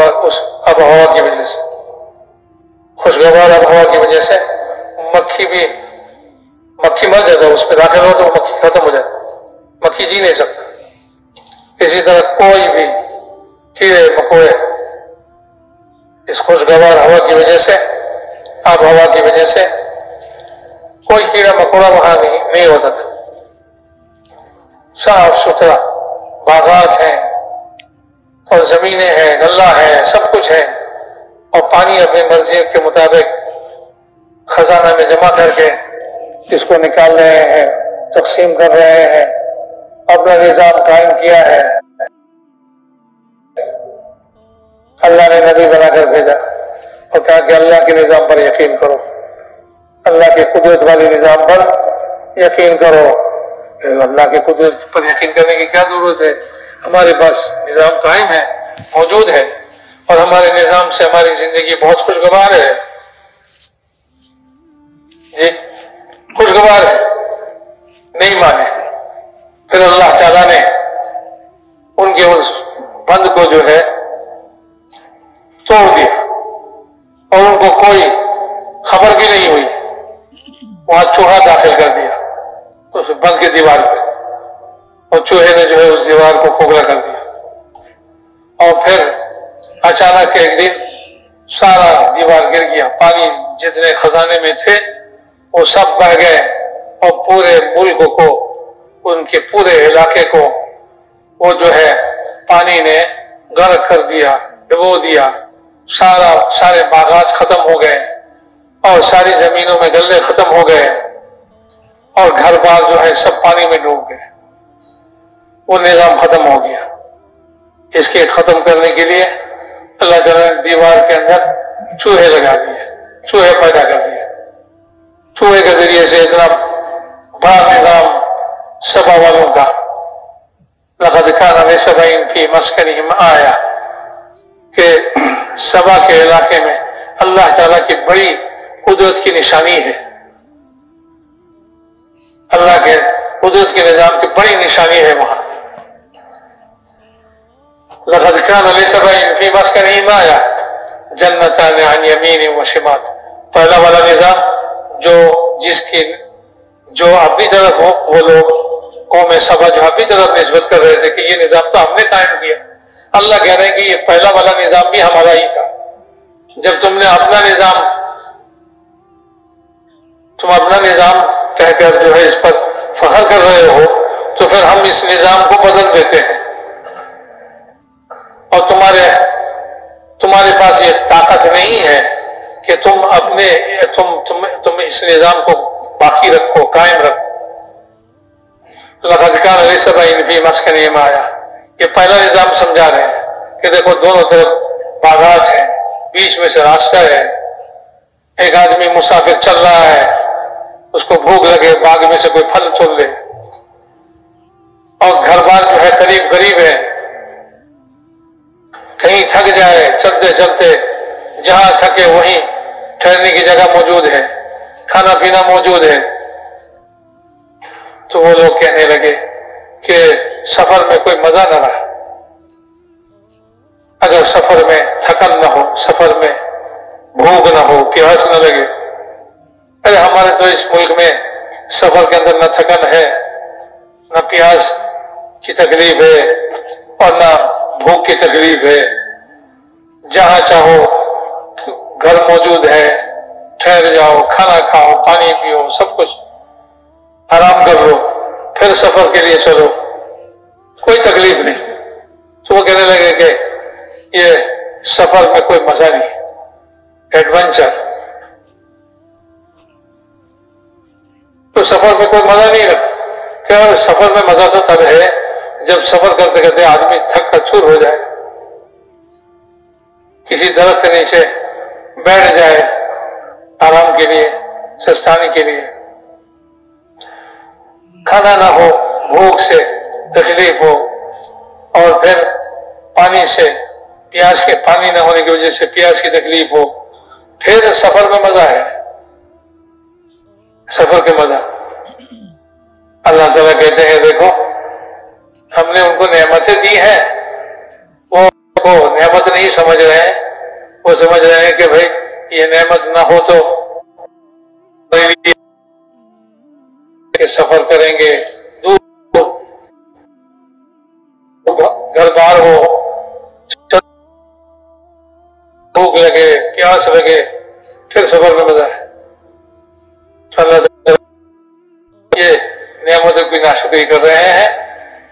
Speaker 1: ہوا کی وجہ سے، خوشگوار آب ہوا کی وجہ سے مکھی مر جاتا، اس پہ داخل ہو تو وہ مکھی ختم ہو جاتا، مکھی جی نہیں سکتا۔ اسی طرح کوئی بھی کیڑے مکوڑے اس خوشگوار ہوا کی وجہ سے، آب ہوا کی وجہ سے کوئی کیڑا مکوڑا وہاں نہیں ہوتا تھا، صاف ستھرا باغات ہیں اور زمینیں ہیں، غلہ ہے، سب کچھ ہے، اور پانی اپنی مرضی کے مطابق خزانہ میں جمع کر کے اس کو نکال رہے ہیں، تقسیم کر رہے ہیں، اپنا نظام قائم کیا ہے۔ اللہ نے نبی بنا کر بھیجا اور کہا کہ اللہ کے نظام پر یقین کرو، اللہ کے قدرت والے نظام پر یقین کرو۔ اللہ کے قدرت پر یقین کرنے کی کیا ضرورت ہے؟ ہمارے پاس نظام قائم ہے، موجود ہے، اور ہمارے نظام سے ہماری زندگی بہت خوشگوار ہے، جی خوشگوار ہے۔ نہیں مانے، پھر اللہ تعالیٰ نے ان کے اس بند کو جو ہے توڑ دیا، اور ان کو کوئی خبر بھی نہیں ہوئی، وہاں چوہا داخل کر دیا اس بند کی دیوار پہ، اور چوہے نے جو ہے اس دیوار کو کھوکھلا کر دیا، اور پھر اچانک ایک دن سارا دیوار گر گیا، پانی جتنے خزانے میں تھے وہ سب بہہ گئے، اور پورے ملک کو، ان کے پورے علاقے کو وہ جو ہے پانی نے غرق کر دیا، ڈبو دیا، سارے باغات ختم ہو گئے، اور ساری زمینوں میں غلے ختم ہو گئے، اور گھر بار جو ہے سب پانی میں ڈوب گئے، وہ نظام ختم ہو گیا۔ اس کے ختم کرنے کے لیے اللہ تعالیٰ نے دیوار کے اندر چوہے لگا دیے، چوہے پیدا کر دیے، چوہے کے ذریعے سے اتنا بڑا نظام سبا والوں کا، لقد كان لسبع في مسكنهم آية، کہ سبا کے علاقے میں اللہ تعالیٰ کی بڑی قدرت کی نشانی ہے، اللہ کے قدرت کے نظام کی بڑی نشانی ہے وہاں۔ لقد كان لسبع في مسكنهم آية جنتان عن يمين وشمال، پہلا والا نظام جو اپنی طرف ہو، وہ لوگ قوم سبا جو اپنی طرف نسبت کر رہے تھے کہ یہ نظام تو ہم نے قائم کیا، اللہ کہہ رہے ہیں کہ یہ پہلا والا نظام بھی ہمارا ہی تھا، جب تم نے اپنا نظام کہہ کر جو ہے اس پر فخر کر رہے ہو، تو پھر ہم اس نظام کو بدل دیتے ہیں، اور تمہارے پاس یہ طاقت نہیں ہے کہ تم اس نظام کو باقی رکھو، قائم رکھو۔ لقد كان لسبع في مسكنهم آية، یہ پہلا نظام سمجھا رہے ہیں کہ دیکھو دونوں طرف باغات ہیں، بیچ میں سے راستہ ہے، ایک آدمی مسافر چل رہا ہے، اس کو بھوک لگے، باغ میں سے کوئی پھل توڑ لے، اور گھر بار جو ہے قریب ہے، کہیں تھک جائے چلتے چلتے جہاں تھکے وہیں ٹھہرنے کی جگہ موجود ہے، کھانا پینا موجود ہے۔ تو وہ لوگ کہنے لگے کہ سفر میں کوئی مزہ نہ رہا، اگر سفر میں تھکن نہ ہو، سفر میں بھوک نہ ہو، پیاس نہ لگے۔ ارے ہمارے تو اس ملک میں سفر کے اندر نہ تھکن ہے، نہ پیاس کی تکلیف ہے اور نہ بھوک کی تکلیف ہے، جہاں چاہو گھر موجود ہے، ٹھہر جاؤ، کھانا کھاؤ، پانی پیو، سب کچھ آرام کر لو، پھر سفر کے لیے چلو، کوئی تکلیف نہیں۔ تو وہ کہنے لگے کہ یہ سفر میں کوئی مزہ نہیں، ایڈونچر، تو سفر میں کوئی مزہ نہیں رہا۔ کہ سفر میں مزہ تو تب ہے جب سفر کرتے کرتے آدمی تھک کر چور ہو جائے، کسی درخت کے نیچے بیٹھ جائے آرام کے لیے، سستانی کے لیے، کھانا نہ ہو، بھوک سے تکلیف ہو، اور پھر پانی سے پیاس کے پانی نہ ہونے کی وجہ سے پیاس کی تکلیف ہو، پھر سفر میں مزہ ہے، سفر کے مزہ۔ اللہ تعالیٰ کہتے ہیں دیکھو ہم نے ان کو نعمتیں دی ہیں، وہ نعمت نہیں سمجھ رہے ہیں، وہ سمجھ رہے ہیں کہ بھائی یہ نعمت نہ ہو تو کہ سفر کریں گے، دور گھر بار ہو، بھوک لگے، پیاس لگے، پھر سفر میں مزہ ہے۔ اللہ تعالیٰ یہ نعمتوں کی ناشکری کر رہے ہیں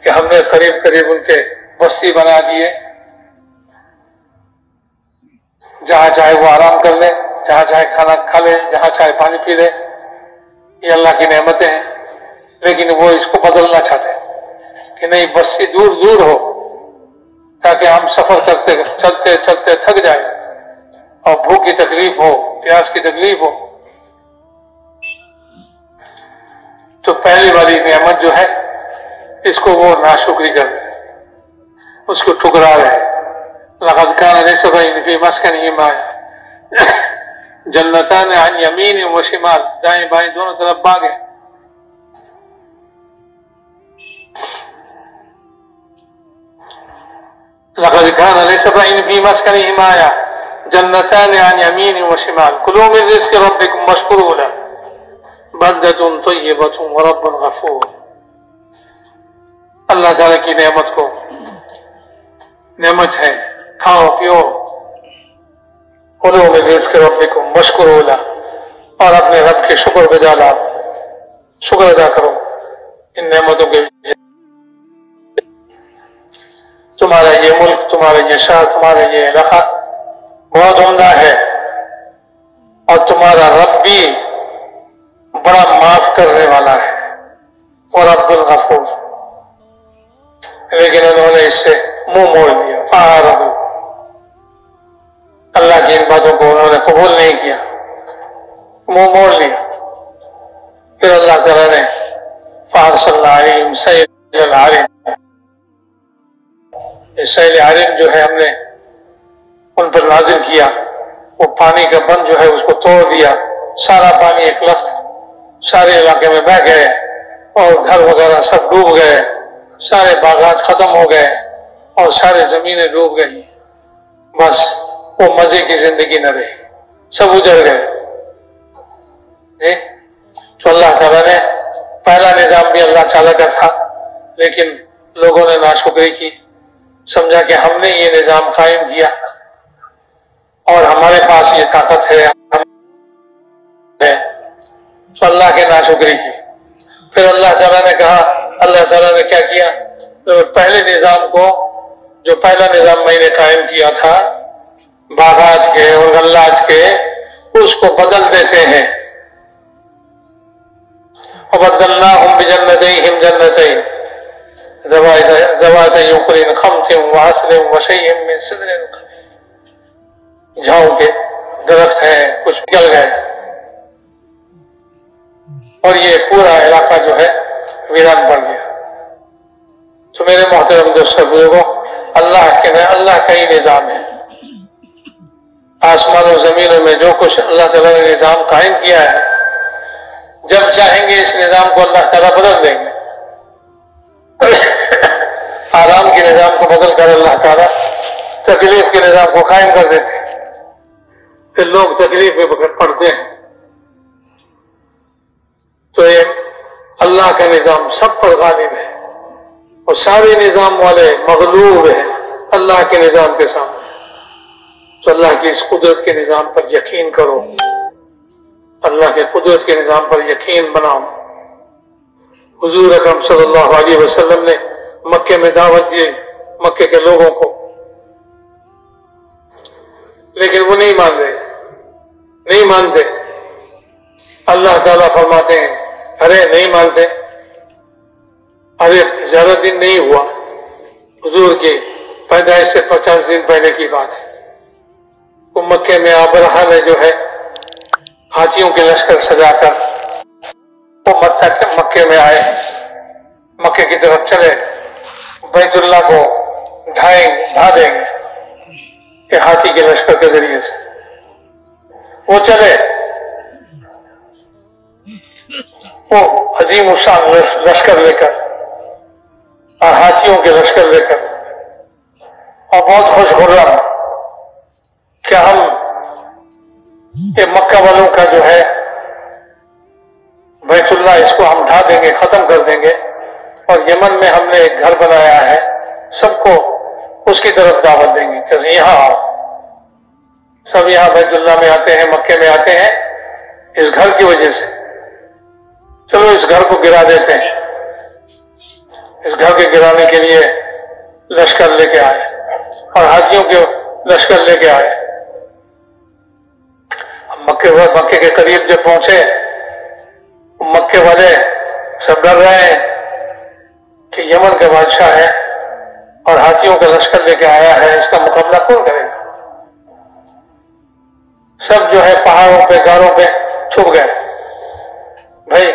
Speaker 1: کہ ہم نے قریب قریب ان کے بستی بنا دیے، جہاں چاہے وہ آرام کر لے، جہاں چاہے کھانا کھا لے، جہاں چاہے پانی پی لے، یہ اللہ کی نعمتیں ہیں۔ لیکن وہ اس کو بدلنا چاہتے ہیں کہ نہیں، بستی دور دور ہو تاکہ ہم سفر کرتے چلتے چلتے تھک جائیں اور بھوک کی تکلیف ہو، پیاس کی تکلیف ہو۔ تو پہلی والی نعمت جو ہے اس کو وہ ناشکری کر رہے ہیں، اس کو ٹھکرا رہے ہیں۔ لقد كان لسبع في مسكنهم آية جنتان عن يمين وشمال، دائیں بائیں دونوں طرف باغ ہیں۔ لقد كان لسبع في مسكنهم آية جنتان عن يمين وشمال كلوا من رزق ربكم واشكروا له بلدة طيبة ورب غفور۔ اللہ تعالیٰ کی نعمت کو نعمت ہے، کھاؤ پیو، کلوا من رزق ربکم واشکروا لہ، اور اپنے رب کے شکر بجا لاؤ، شکر ادا کرو ان نعمتوں کے۔ تمہارا یہ ملک، تمہارا یہ شہر، تمہارا یہ علاقہ بہت عمدہ ہے، اور تمہارا رب بھی بڑا معاف کرنے والا ہے، اور رب الغفور۔ لیکن انہوں نے اس سے منہ موڑ لیا، فَأَعْرَضُوا، اللہ کی ان باتوں کو انہوں نے قبول نہیں کیا، منہ موڑ لیا۔ پھر اللہ تعالیٰ نے فَأَرْسَلْنَا عَلَيْهِمْ سَيْلَ الْعَرِمِ، سیل عارم جو ہے ہم نے ان پر نازل کیا، وہ پانی کا بند جو ہے اس کو توڑ دیا، سارا پانی ایک لفظ سارے علاقے میں بہہ گئے، اور گھر وغیرہ سب ڈوب گئے، سارے باغات ختم ہو گئے، اور سارے زمینیں ڈوب گئی، بس وہ مزے کی زندگی نہ رہی، سب اجڑ گئے۔ تو اللہ تعالیٰ نے پہلا نظام بھی اللہ تعالیٰ کا تھا، لیکن لوگوں نے ناشکری کی، سمجھا کہ ہم نے یہ نظام قائم کیا اور ہمارے پاس یہ طاقت ہے، تو اللہ کے ناشکری کی۔ پھر اللہ تعالیٰ نے کہا، اللہ تعالیٰ نے کیا کیا، تو پہلے نظام کو، جو پہلا نظام میں نے قائم کیا تھا باغات کے اور غلات کے، اس کو بدل دیتے ہیں۔ وَبَدَّلْنَاهُمْ بِجَنَّتَيْهِمْ جَنَّتَيْنِ ذواتي أكل خمط وعسل وشيء من سدر قليل، جھاؤں کے درخت ہیں، کچھ نکل گئے، اور یہ پورا علاقہ جو ہے ویران پڑ گیا۔ تو میرے محترم دوستو بزرگوں، اللہ کا ہی نظام ہے، آسمان و زمینوں میں جو کچھ اللہ تعالیٰ نے نظام قائم کیا ہے، جب چاہیں گے اس نظام کو اللہ تعالیٰ بدل دیں گے۔ آرام کے نظام کو بدل کر اللہ تعالیٰ تکلیف کے نظام کو قائم کر دیتے ہیں، پھر لوگ تکلیف میں پڑتے ہیں۔ تو یہ اللہ کا نظام سب پر غالب ہے، اور سارے نظام والے مغلوب ہیں اللہ کے نظام کے سامنے۔ تو اللہ کی اس قدرت کے نظام پر یقین کرو، اللہ کے قدرت کے نظام پر یقین بناؤ۔ حضور اکرم صلی اللہ علیہ وسلم نے مکے میں دعوت دی مکے کے لوگوں کو، لیکن وہ نہیں مانتے۔ اللہ تعالیٰ فرماتے ہیں ارے نہیں مانتے، ارے زیادہ دن نہیں ہوا، حضور کی پیدائش سے 50 دن پہلے کی بات ہے۔ وہ مکے میں ابرہہ نے جو ہے ہاتھیوں کے لشکر سجا کر وہ مکے میں آئے، مکے کی طرف چلے، بیت اللہ کو ڈھا دیں گے کہ ہاتھی کے لشکر کے ذریعے سے وہ چلے، وہ عظیم الشان لشکر لے کر اور ہاتھیوں کے لشکر لے کر، اور بہت خوش خرم کہ ہم یہ مکہ والوں کا جو ہے بیت اللہ اس کو ہم ڈھا دیں گے، ختم کر دیں گے، اور یمن میں ہم نے ایک گھر بنایا ہے، سب کو اس کی طرف دعوت دیں گے کہ یہاں آؤ، سب یہاں بیت اللہ میں آتے ہیں، مکے میں آتے ہیں اس گھر کی وجہ سے، چلو اس گھر کو گرا دیتے ہیں۔ اس گھر کے گرانے کے لیے لشکر لے کے آئے اور ہاتھیوں کے لشکر لے کے آئے۔ مکے کے قریب جب پہنچے، مکے والے سب ڈر رہے ہیں کہ یمن کا بادشاہ ہے اور ہاتھیوں کا لشکر لے کے آیا ہے، اس کا مقابلہ کون کرے گا؟ سب جو ہے پہاڑوں پہ غاروں پہ چھپ گئے۔ بھائی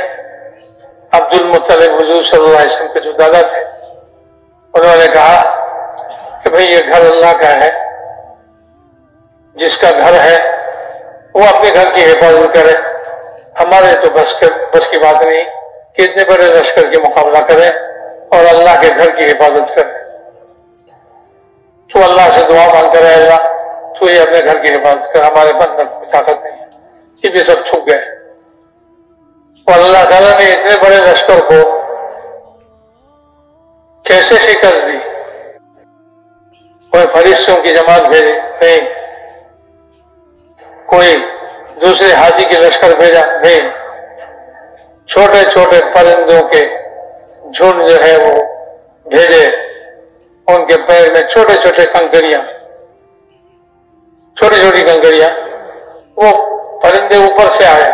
Speaker 1: عبد المطلب حضور صلی اللہ علیہ وسلم کے جو دادا تھے، انہوں نے کہا کہ بھائی یہ گھر اللہ کا ہے، جس کا گھر ہے وہ اپنے گھر کی حفاظت کرے، ہمارے تو بس کی بات نہیں کہ اتنے بڑے لشکر کے مقابلہ کریں اور اللہ کے گھر کی حفاظت کریں۔ تو اللہ سے دعا مانگ کرے، اللہ تو یہ اپنے گھر کی حفاظت کر، ہمارے اندر کوئی طاقت نہیں ہے۔ یہ بھی سب چھپ گئے، اور اللہ تعالیٰ نے اتنے بڑے لشکر کو کیسے شکست دی؟ کوئی فرشتوں کی جماعت بھیجی نہیں، کوئی دوسرے ہاتھی کے لشکر بھیجا نہیں، چھوٹے چھوٹے پرندوں کے جھنڈ جو ہے وہ بھیجے، ان کے پیر میں چھوٹے چھوٹے کنکریاں، چھوٹی چھوٹی کنکریاں، وہ پرندے اوپر سے آئے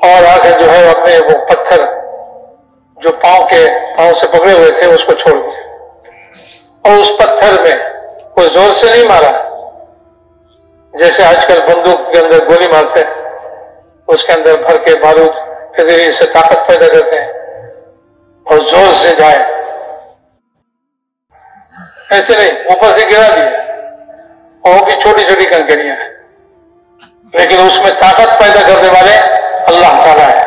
Speaker 1: اور آ کے جو ہے اپنے وہ پتھر جو پاؤں سے پکڑے ہوئے تھے اس کو چھوڑ دیا، اور اس پتھر میں کوئی زور سے نہیں مارا جیسے آج کل بندوق کے اندر گولی مارتے ہیں، اس کے اندر بھر کے بارود کے ذریعے سے طاقت پیدا کرتے ہیں اور زور سے جائے، ایسے نہیں، اوپر سے گرا دیا، اور وہ بھی چھوٹی چھوٹی کنکریاں ہیں، لیکن اس میں طاقت پیدا کرنے والے اللہ تعالیٰ ہے۔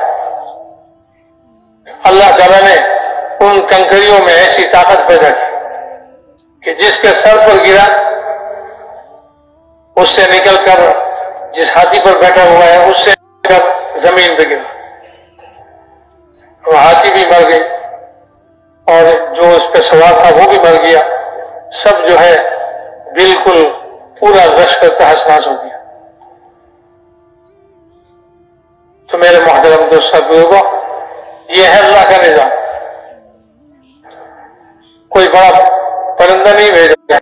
Speaker 1: اللہ تعالیٰ نے ان کنکریوں میں ایسی طاقت پیدا کی کہ جس کے سر پر گرا اس سے نکل کر، جس ہاتھی پر بیٹھا ہوا ہے اس سے نکل کر زمین پہ گرا، وہ ہاتھی بھی مر گئی اور جو اس پہ سوار تھا وہ بھی مر گیا، سب جو ہے بالکل پورا لشکر تہس نہس ہو گیا۔ تو میرے محترم دوستوں بزرگوں، یہ ہے اللہ کا نظام۔ کوئی بڑا پرندہ نہیں بھیجا،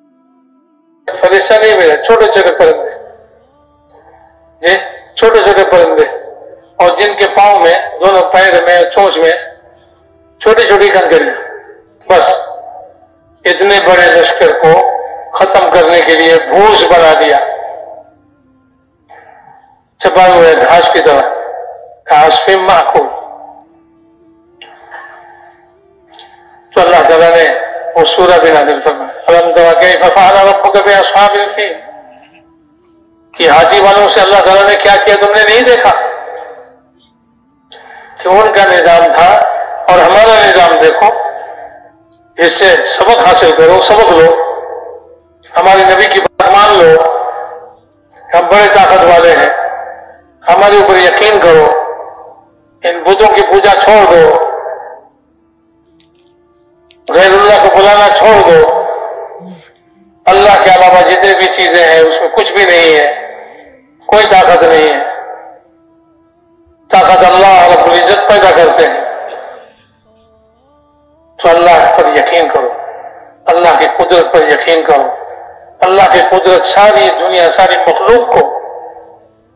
Speaker 1: فرشتہ نہیں بھیجا، چھوٹے چھوٹے پرندے، یہ چھوٹے چھوٹے پرندے، اور جن کے پاؤں میں، دونوں پیر میں، چونچ میں چھوٹی چھوٹی کنکریاں، بس اتنے بڑے لشکر کو ختم کرنے کے لیے بھوس بنا دیا، چپائے ہوئے گھاس کی طرح، کعصف مأکول۔ تو اللہ تعالیٰ نے وہ سورہ بھی نازل فرمائے الم تر کیف فعل ربک باصحاب الفیل کہ حاجی والوں سے اللہ تعالیٰ نے کیا کیا تم نے نہیں دیکھا کہ ان کا نظام تھا اور ہمارا نظام دیکھو اس سے سبق حاصل کرو سبق لو ہمارے نبی کی بات مان لو ہم بڑے طاقت والے ہیں ہمارے اوپر یقین کرو ان بتوں کی پوجا چھوڑ دو غیر اللہ کو بلانا چھوڑ دو اللہ کے علاوہ جتنے بھی چیزیں ہیں اس میں کچھ بھی نہیں ہے کوئی طاقت نہیں ہے طاقت اللہ رب العزت پیدا کرتے ہیں تو اللہ پر یقین کرو اللہ کی قدرت پر یقین کرو اللہ کی قدرت ساری دنیا ساری مخلوق کو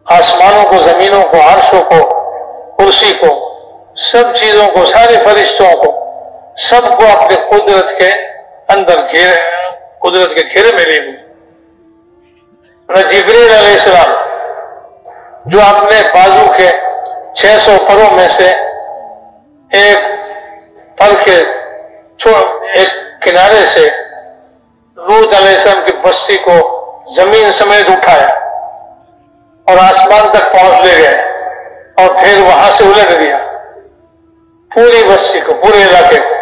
Speaker 1: آسمانوں کو زمینوں کو عرشوں کو کرسی کو سب چیزوں کو سارے فرشتوں کو سب کو اپنے قدرت کے اندر قدرت کے گھیرے میں لے لوں جبریل علیہ السلام جو اپنے بازو کے 600 پروں میں سے ایک پر کے ایک کنارے سے لوط علیہ السلام کی بستی کو زمین سمیت اٹھایا اور آسمان تک پہنچ لے گئے اور پھر وہاں سے الٹ دیا پوری بستی کو پورے علاقے کو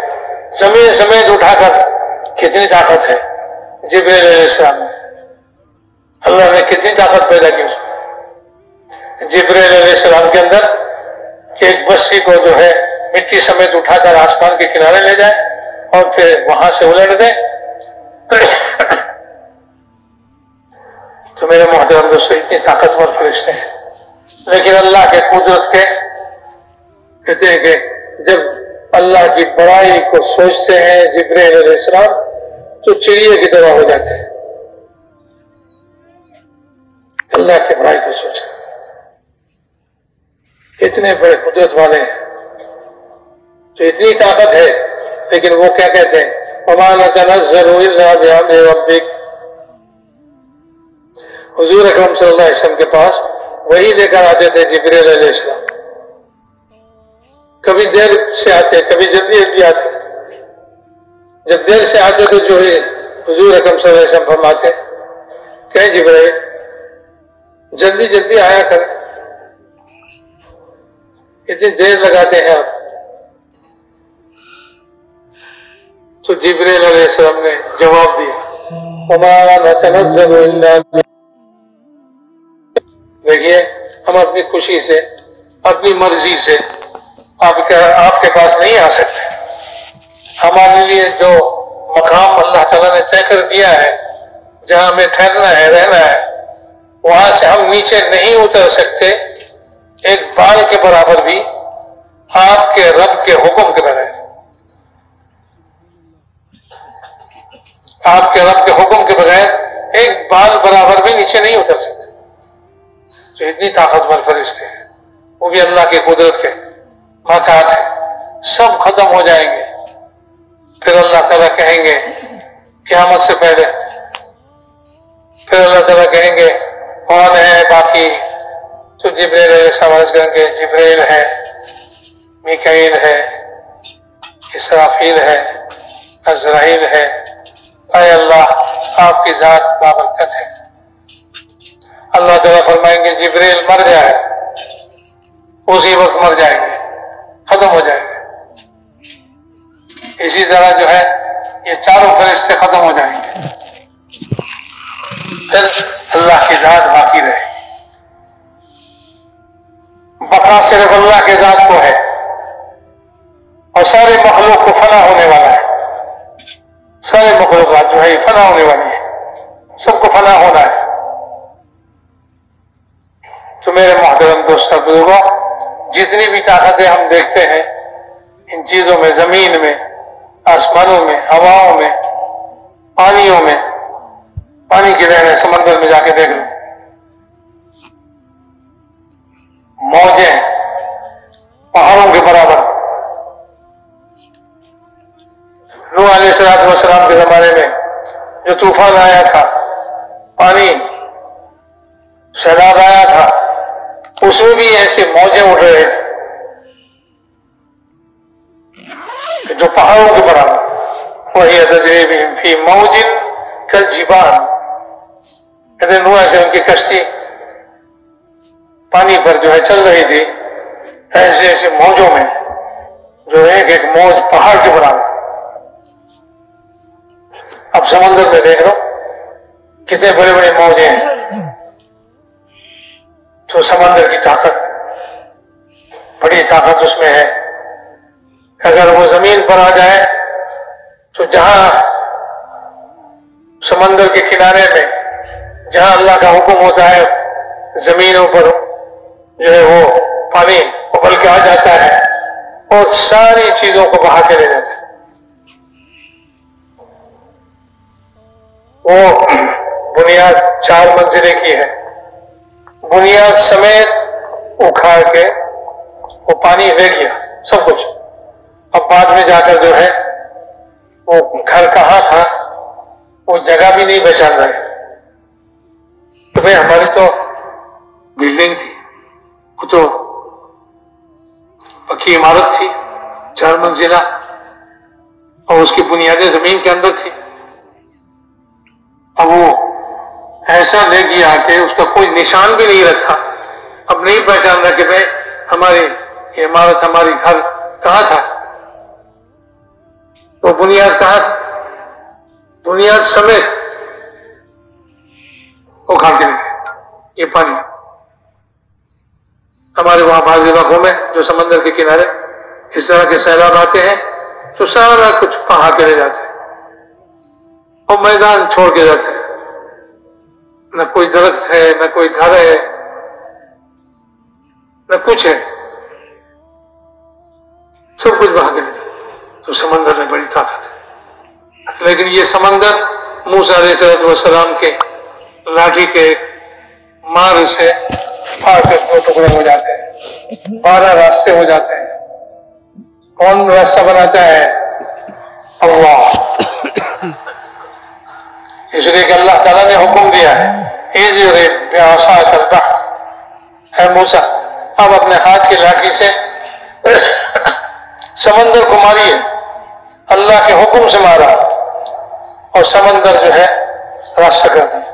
Speaker 1: زمین سمیت اٹھا کر کتنی طاقت ہے جبریل علیہ السلام میں اللہ نے کتنی طاقت پیدا کی اس میں جبریل علیہ السلام کے اندر کہ ایک بستی کو جو ہے مٹی سمیت اٹھا کر آسمان کے کنارے لے جائے اور پھر وہاں سے الٹ دے تو میرے محترم دوستو اتنی طاقتور فرشتے ہیں لیکن اللہ کے قدرت کے کہتے ہیں کہ جب اللہ کی بڑائی کو سوچتے ہیں جبریل علیہ السلام تو چڑیے کی طرح ہو جاتے ہیں اللہ کی بڑائی کو سوچ کر اتنے بڑے قدرت والے ہیں تو اتنی طاقت ہے لیکن وہ کیا کہتے ہیں وَمَا نَتَنَزَّلُ إِلَّا بِأَمْرِ رَبِّكَ حضور اکرم صلی اللہ علیہ وسلم کے پاس وہی لے کر آتے تھے جبریل علیہ السلام کبھی دیر سے آتے کبھی جلدی جلدی آتے جب دیر سے آتے تو جو ہے حضور اکرم صلی اللہ علیہ وسلم فرماتے کہ جبریل جلدی جلدی آیا کریں اتنی دیر لگاتے ہیں آپ تو جبریل علیہ السلام نے جواب دیا وَمَا نَتَنَزَّلُ إِلَّا دیکھیے ہم اپنی خوشی سے اپنی مرضی سے آپ کے پاس نہیں آ سکتے ہمارے لیے جو مقام اللہ تعالیٰ نے طے کر دیا ہے جہاں ہمیں ٹھہرنا ہے رہنا ہے وہاں سے ہم نیچے نہیں اتر سکتے ایک بال کے برابر بھی آپ کے رب کے حکم کے بغیر آپ کے رب کے حکم کے بغیر ایک بال برابر بھی نیچے نہیں اتر سکتے تو اتنی طاقتور فرشتے ہیں وہ بھی اللہ کی قدرت کے محتاط ہیں سب ختم ہو جائیں گے پھر اللہ تعالیٰ کہیں گے قیامت سے پہلے پھر اللہ تعالیٰ کہیں گے کون ہے باقی تو جبریل علیہ السلام کہیں گے جبریل ہے میکائیل ہے اسرافیل ہے عزرائیل ہے اے اللہ آپ کی ذات بابرکت ہے اللہ تعالیٰ فرمائیں گے جبریل مر جائے اسی وقت مر جائیں گے ختم ہو جائیں گے اسی طرح جو ہے یہ چاروں فرشتے ختم ہو جائیں گے پھر اللہ کی ذات باقی رہے بقا صرف اللہ کے ذات کو ہے اور سارے مخلوق کو فنا ہونے والا ہے سارے مخلوقات جو ہے یہ فنا ہونے والی ہے سب کو فنا ہونا ہے تو میرے محترم دوستوں بزرگوں جتنی بھی طاقتیں ہم دیکھتے ہیں ان چیزوں میں زمین میں آسمانوں میں ہواؤں میں پانیوں میں پانی کی لہریں سمندر میں جا کے دیکھ لو موجیں پہاڑوں کے برابر نوح علیہ السلام کے زمانے میں جو طوفان آیا تھا پانی سیلاب آیا تھا اس میں بھی ایسے موجیں اٹھ رہے تھے جو پہاڑوں کے برابر وَهِيَ تَجْرِي بِهِمْ فِي مَوْجٍ كَالْجِبَالِ، کہتے ہیں نوح سے ان کی کشتی پانی پر جو ہے چل رہی تھی ایسے ایسے موجوں میں، جو ایک ایک موج پہاڑ کے برابر۔ اب سمندر میں دیکھ لو کتنے بڑے بڑے موجیں ہیں، تو سمندر کی طاقت، بڑی طاقت اس میں ہے۔ اگر وہ زمین پر آ جائے تو جہاں سمندر کے کنارے میں جہاں اللہ کا حکم ہوتا ہے زمینوں پر جو ہے وہ پانی ابل کے آ جاتا ہے اور ساری چیزوں کو بہا کے لے جاتا ہے۔ وہ بنیاد 4 منزلیں کی ہے، بنیاد سمیت اکھاڑ کے وہ پانی لے گیا سب کچھ۔ اب بعد میں جا کر جو ہے وہ گھر کہاں تھا وہ جگہ بھی نہیں پہچان رہے، تو بھائی ہماری تو بلڈنگ تھی، وہ تو پکی عمارت تھی 4 منزلہ اور اس کی بنیادیں زمین کے اندر تھی۔ اب وہ ایسا لے گیا کہ اس کا کوئی نشان بھی نہیں رکھا، اب نہیں پہچان رہا کہ بھائی ہماری یہ عمارت، ہماری گھر کہاں تھا، وہ بنیاد کہاں تھا، بنیاد سمیت وہ کھا کے لگے یہ پانی۔ ہمارے وہاں بعض علاقوں میں جو سمندر کے کنارے اس طرح کے سیلاب آتے ہیں تو سارا کچھ بہا کے لے جاتے ہیں اور میدان چھوڑ کے جاتے ہیں، نہ کوئی درخت ہے، نہ کوئی گھر ہے، نہ کچھ ہے، سب کچھ بہا کے لے جاتے۔ تو سمندر میں بڑی طاقت ہے، لیکن یہ سمندر موسیٰ علیہ السلام کے لاٹھی کے مار سے پھاڑ کر 2 ٹکڑے ہو جاتے ہیں، 12 راستے ہو جاتے ہیں۔ کون راستہ بناتا ہے؟ اللہ، اس لیے کہ اللہ تعالیٰ نے حکم دیا ہے اضرب بعصاک البحر، اے موسیٰ اب اپنے ہاتھ کی لاٹھی سے سمندر کو ماریے۔ اللہ کے حکم سے مارا اور سمندر جو ہے راستہ کر دیا،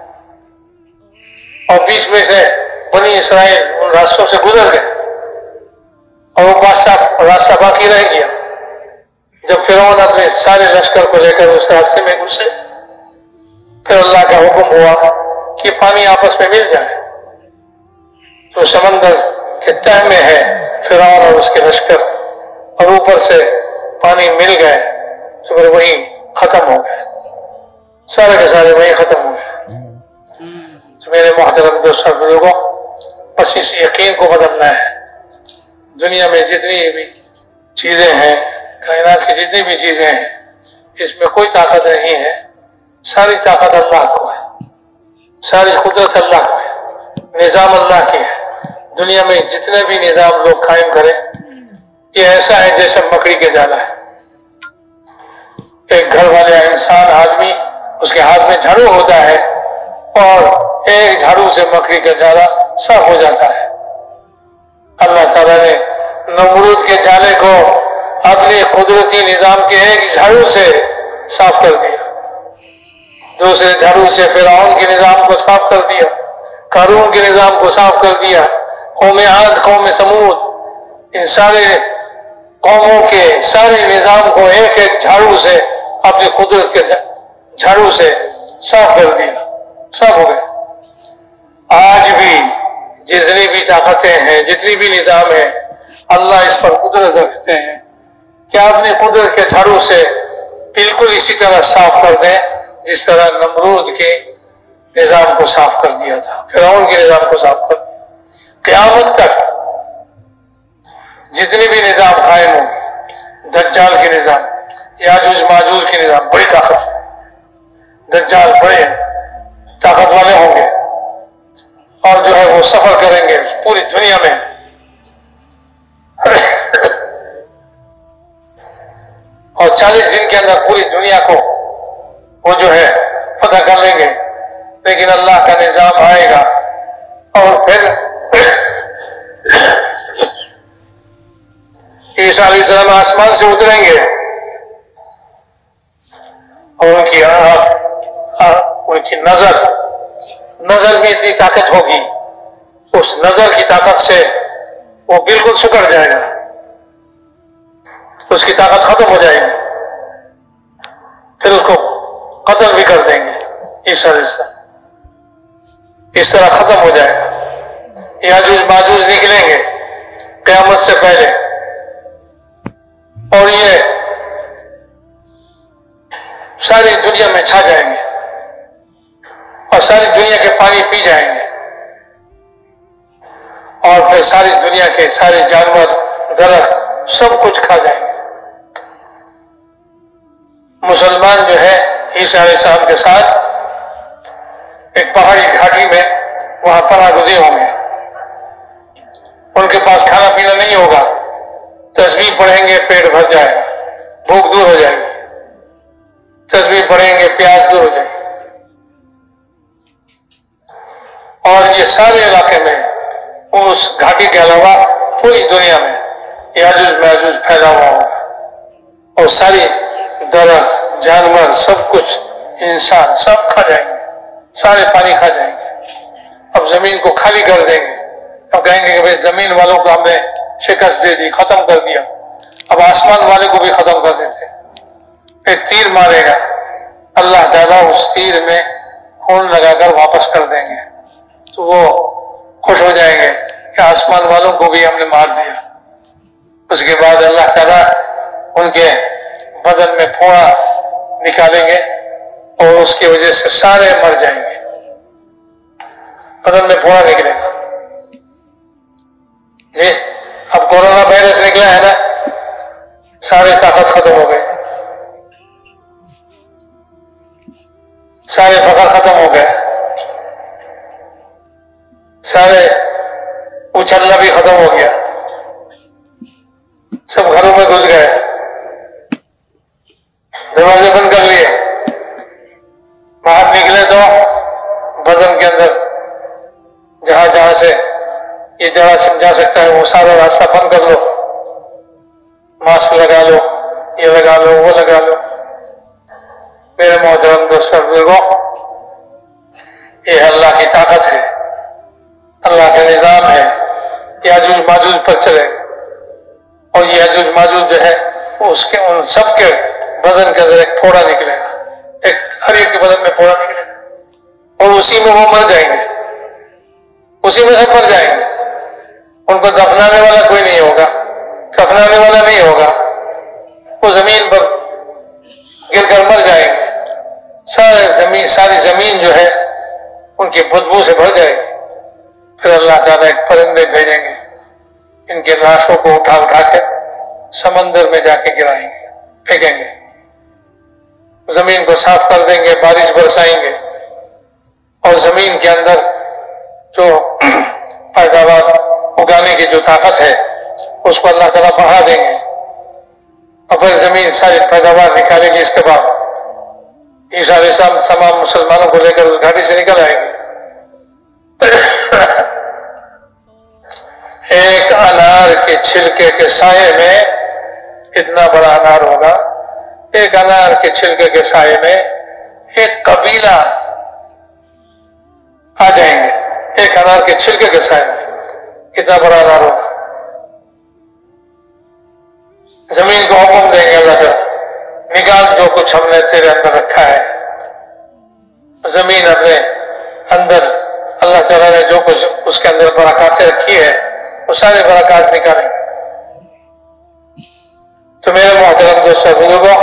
Speaker 1: اور بیچ میں سے بنی اسرائیل ان راستوں سے گزر گئے اور وہ راستہ باقی رہ گیا۔ جب فرعون اپنے سارے لشکر کو لے کر اس راستے میں گھسے، پھر اللہ کا حکم ہوا کہ پانی آپس میں مل جائے، تو سمندر کے تہ میں ہے فرعون اور اس کے لشکر، اور اوپر سے پانی مل گئے تو پھر وہی ختم ہو گئے، سارے کے سارے وہی ختم ہو گئے۔ تو میرے محترم دوستوں بزرگوں، بس اس یقین کو بدلنا ہے۔ دنیا میں جتنی بھی چیزیں ہیں، کائنات کی جتنی بھی چیزیں ہیں، اس میں کوئی طاقت نہیں ہے، ساری طاقت اللہ کو ہے، ساری قدرت اللہ کو ہے، نظام اللہ کی ہے۔ دنیا میں جتنے بھی نظام لوگ قائم کریں یہ ایسا ہے جیسے مکڑی کے جالا ہے۔ ایک گھر والے انسان آدمی، اس کے ہاتھ میں جھاڑو ہوتا ہے اور ایک جھاڑو سے مکڑی کا جالا صاف ہو جاتا ہے۔ اللہ تعالیٰ نے نمرود کے جالے کو اپنے قدرتی نظام کے ایک جھاڑو سے صاف کر دیا، دوسرے جھاڑو سے فرعون کے نظام کو صاف کر دیا، قارون کے نظام کو صاف کر دیا، قوم عاد، قوم سمود، ان سارے قوموں کے سارے نظام کو ایک ایک جھاڑو سے اپنی قدرت کے جھاڑو سے صاف کر دیا، صاف ہو گئے۔ آج بھی جتنی بھی طاقتیں ہیں، جتنی بھی نظام ہے، اللہ اس پر قدرت رکھتے ہیں کہ اپنی قدرت کے جھاڑو سے بالکل اسی طرح صاف کر دیں جس طرح نمرود کے نظام کو صاف کر دیا تھا، فرعون کے نظام کو صاف کر دیا۔ قیامت تک جتنے بھی نظام قائم ہوں، دجال کے نظام، یاجوج ماجوج کے نظام، بڑی طاقت، دجال بڑے طاقت والے ہوں گے اور جو ہے وہ سفر کریں گے پوری دنیا میں، اور 40 دن کے اندر پوری دنیا کو وہ جو ہے فتح کر لیں گے۔ لیکن اللہ کا نظام آئے گا اور پھر عیسیٰ علیہ السلام آسمان سے اتریں گے کی آنکھ، ان کی نظر میں اتنی طاقت ہوگی، اس نظر کی طاقت سے وہ بالکل سکڑ جائے گا، اس کی طاقت ختم ہو جائے گی، پھر اس کو قتل بھی کر دیں گے عیسیٰ علیہ السلام، اس طرح ختم ہو جائے گا۔ یاجوج ماجوج نکلیں گے قیامت سے پہلے، اور یہ ساری دنیا میں چھا جائیں گے اور ساری دنیا کے پانی پی جائیں گے، اور پھر ساری دنیا کے سارے جانور درخت سب کچھ کھا جائیں گے۔ مسلمان جو ہے عیسیٰ علیہ السلام کے ساتھ ایک پہاڑی گھاٹی میں وہاں پناہ گزین ہوں گے، ان کے پاس کھانا پینا نہیں ہوگا، تسبیح پڑھیں گے پیٹ بھر جائے گا، بھوک دور ہو جائے گی، تسبیح پڑھیں گے پیاس دور ہو جائے گی، اور یہ سارے علاقے میں اس گھاٹی کے علاوہ پوری دنیا میں یاجوج ماجوج پھیلا ہوا ہوگا، اور ساری درخت جانور سب کچھ انسان سب کھا جائیں گے، سارے پانی کھا جائیں گے۔ اب زمین کو خالی کر دیں گے، اب کہیں گے کہ بھائی زمین والوں کو ہم نے شکست دے دی، ختم کر دیا، اب آسمان والے کو بھی ختم کر دیتے۔ پھر تیر مارے گا، اللہ تعالیٰ اس تیر میں خون لگا کر واپس کر دیں گے، تو وہ خوش ہو جائیں گے کہ آسمان والوں کو بھی ہم نے مار دیا۔ اس کے بعد اللہ تعالیٰ ان کے بدن میں پھوڑا نکالیں گے اور اس کی وجہ سے سارے مر جائیں گے، بدن میں پھوڑا نکلے گا۔ جی اب کورونا وائرس نکلا ہے نا، سارے طاقت ختم ہو گئے، سارے فقر ختم ہو گئے، سارے اچھلنا بھی ختم ہو گیا، سب گھروں میں گھس گئے، دروازے بند کر لیے، باہر نکلے تو بدن کے اندر جہاں جہاں سے یہ جراثیم جا سکتا ہے وہ سارا راستہ بند کر لو، ماسک لگا لو، یہ لگا لو، وہ لگا لو۔ میرے محترم دوستوں بزرگوں، یہ اللہ کی طاقت ہے، اللہ کا نظام ہے، یاجوج ماجوج پر چلے، اور یہ یاجوج ماجوج جو ہے اس کے ان سب کے بدن کے اندر ایک پھوڑا نکلے گا، ایک ہر ایک کے بدن میں پھوڑا نکلے گا، اور اسی میں وہ مر جائیں گے، اسی میں سب مر جائیں گے، ان کو دفنانے والا کوئی نہیں ہوگا، کفنانے والا نہیں ہوگا، وہ زمین پر گر کر مر جائیں گے، ساری زمین جو ہے ان کی بدبو سے بھر جائے گی۔ پھر اللہ تعالیٰ ایک پرندے بھیجیں گے، ان کے لاشوں کو اٹھا اٹھا کے سمندر میں جا کے گرائیں گے، پھینکیں گے، زمین کو صاف کر دیں گے، بارش برسائیں گے، اور زمین کے اندر جو پیداوار اگانے کی جو طاقت ہے اس کو اللہ تعالیٰ بڑھا دیں گے، اور پھر زمین ساری پیداوار نکالے گی۔ اس کے بعد عیسیٰ علیہ السلام تمام مسلمانوں کو لے کر اس گھاٹی سے نکل آئیں گے۔ ایک انار کے چھلکے کے سائے میں اتنا بڑا انار ہوگا، ایک انار کے چھلکے کے سائے میں ایک قبیلہ آ جائیں گے، ایک انار کے چھلکے کے سائے میں کتنا بڑا انار ہوگا۔ زمین کو حکم دیں گے اللہ تعالیٰ، نکال جو کچھ ہم نے تیرے اندر رکھا ہے۔ زمین اپنے اندر اللہ تعالیٰ نے جو کچھ اس کے اندر برکاتیں رکھی ہے وہ سارے برکات نکالیں گے۔ تو میرے محترم دوستوں بزرگوں،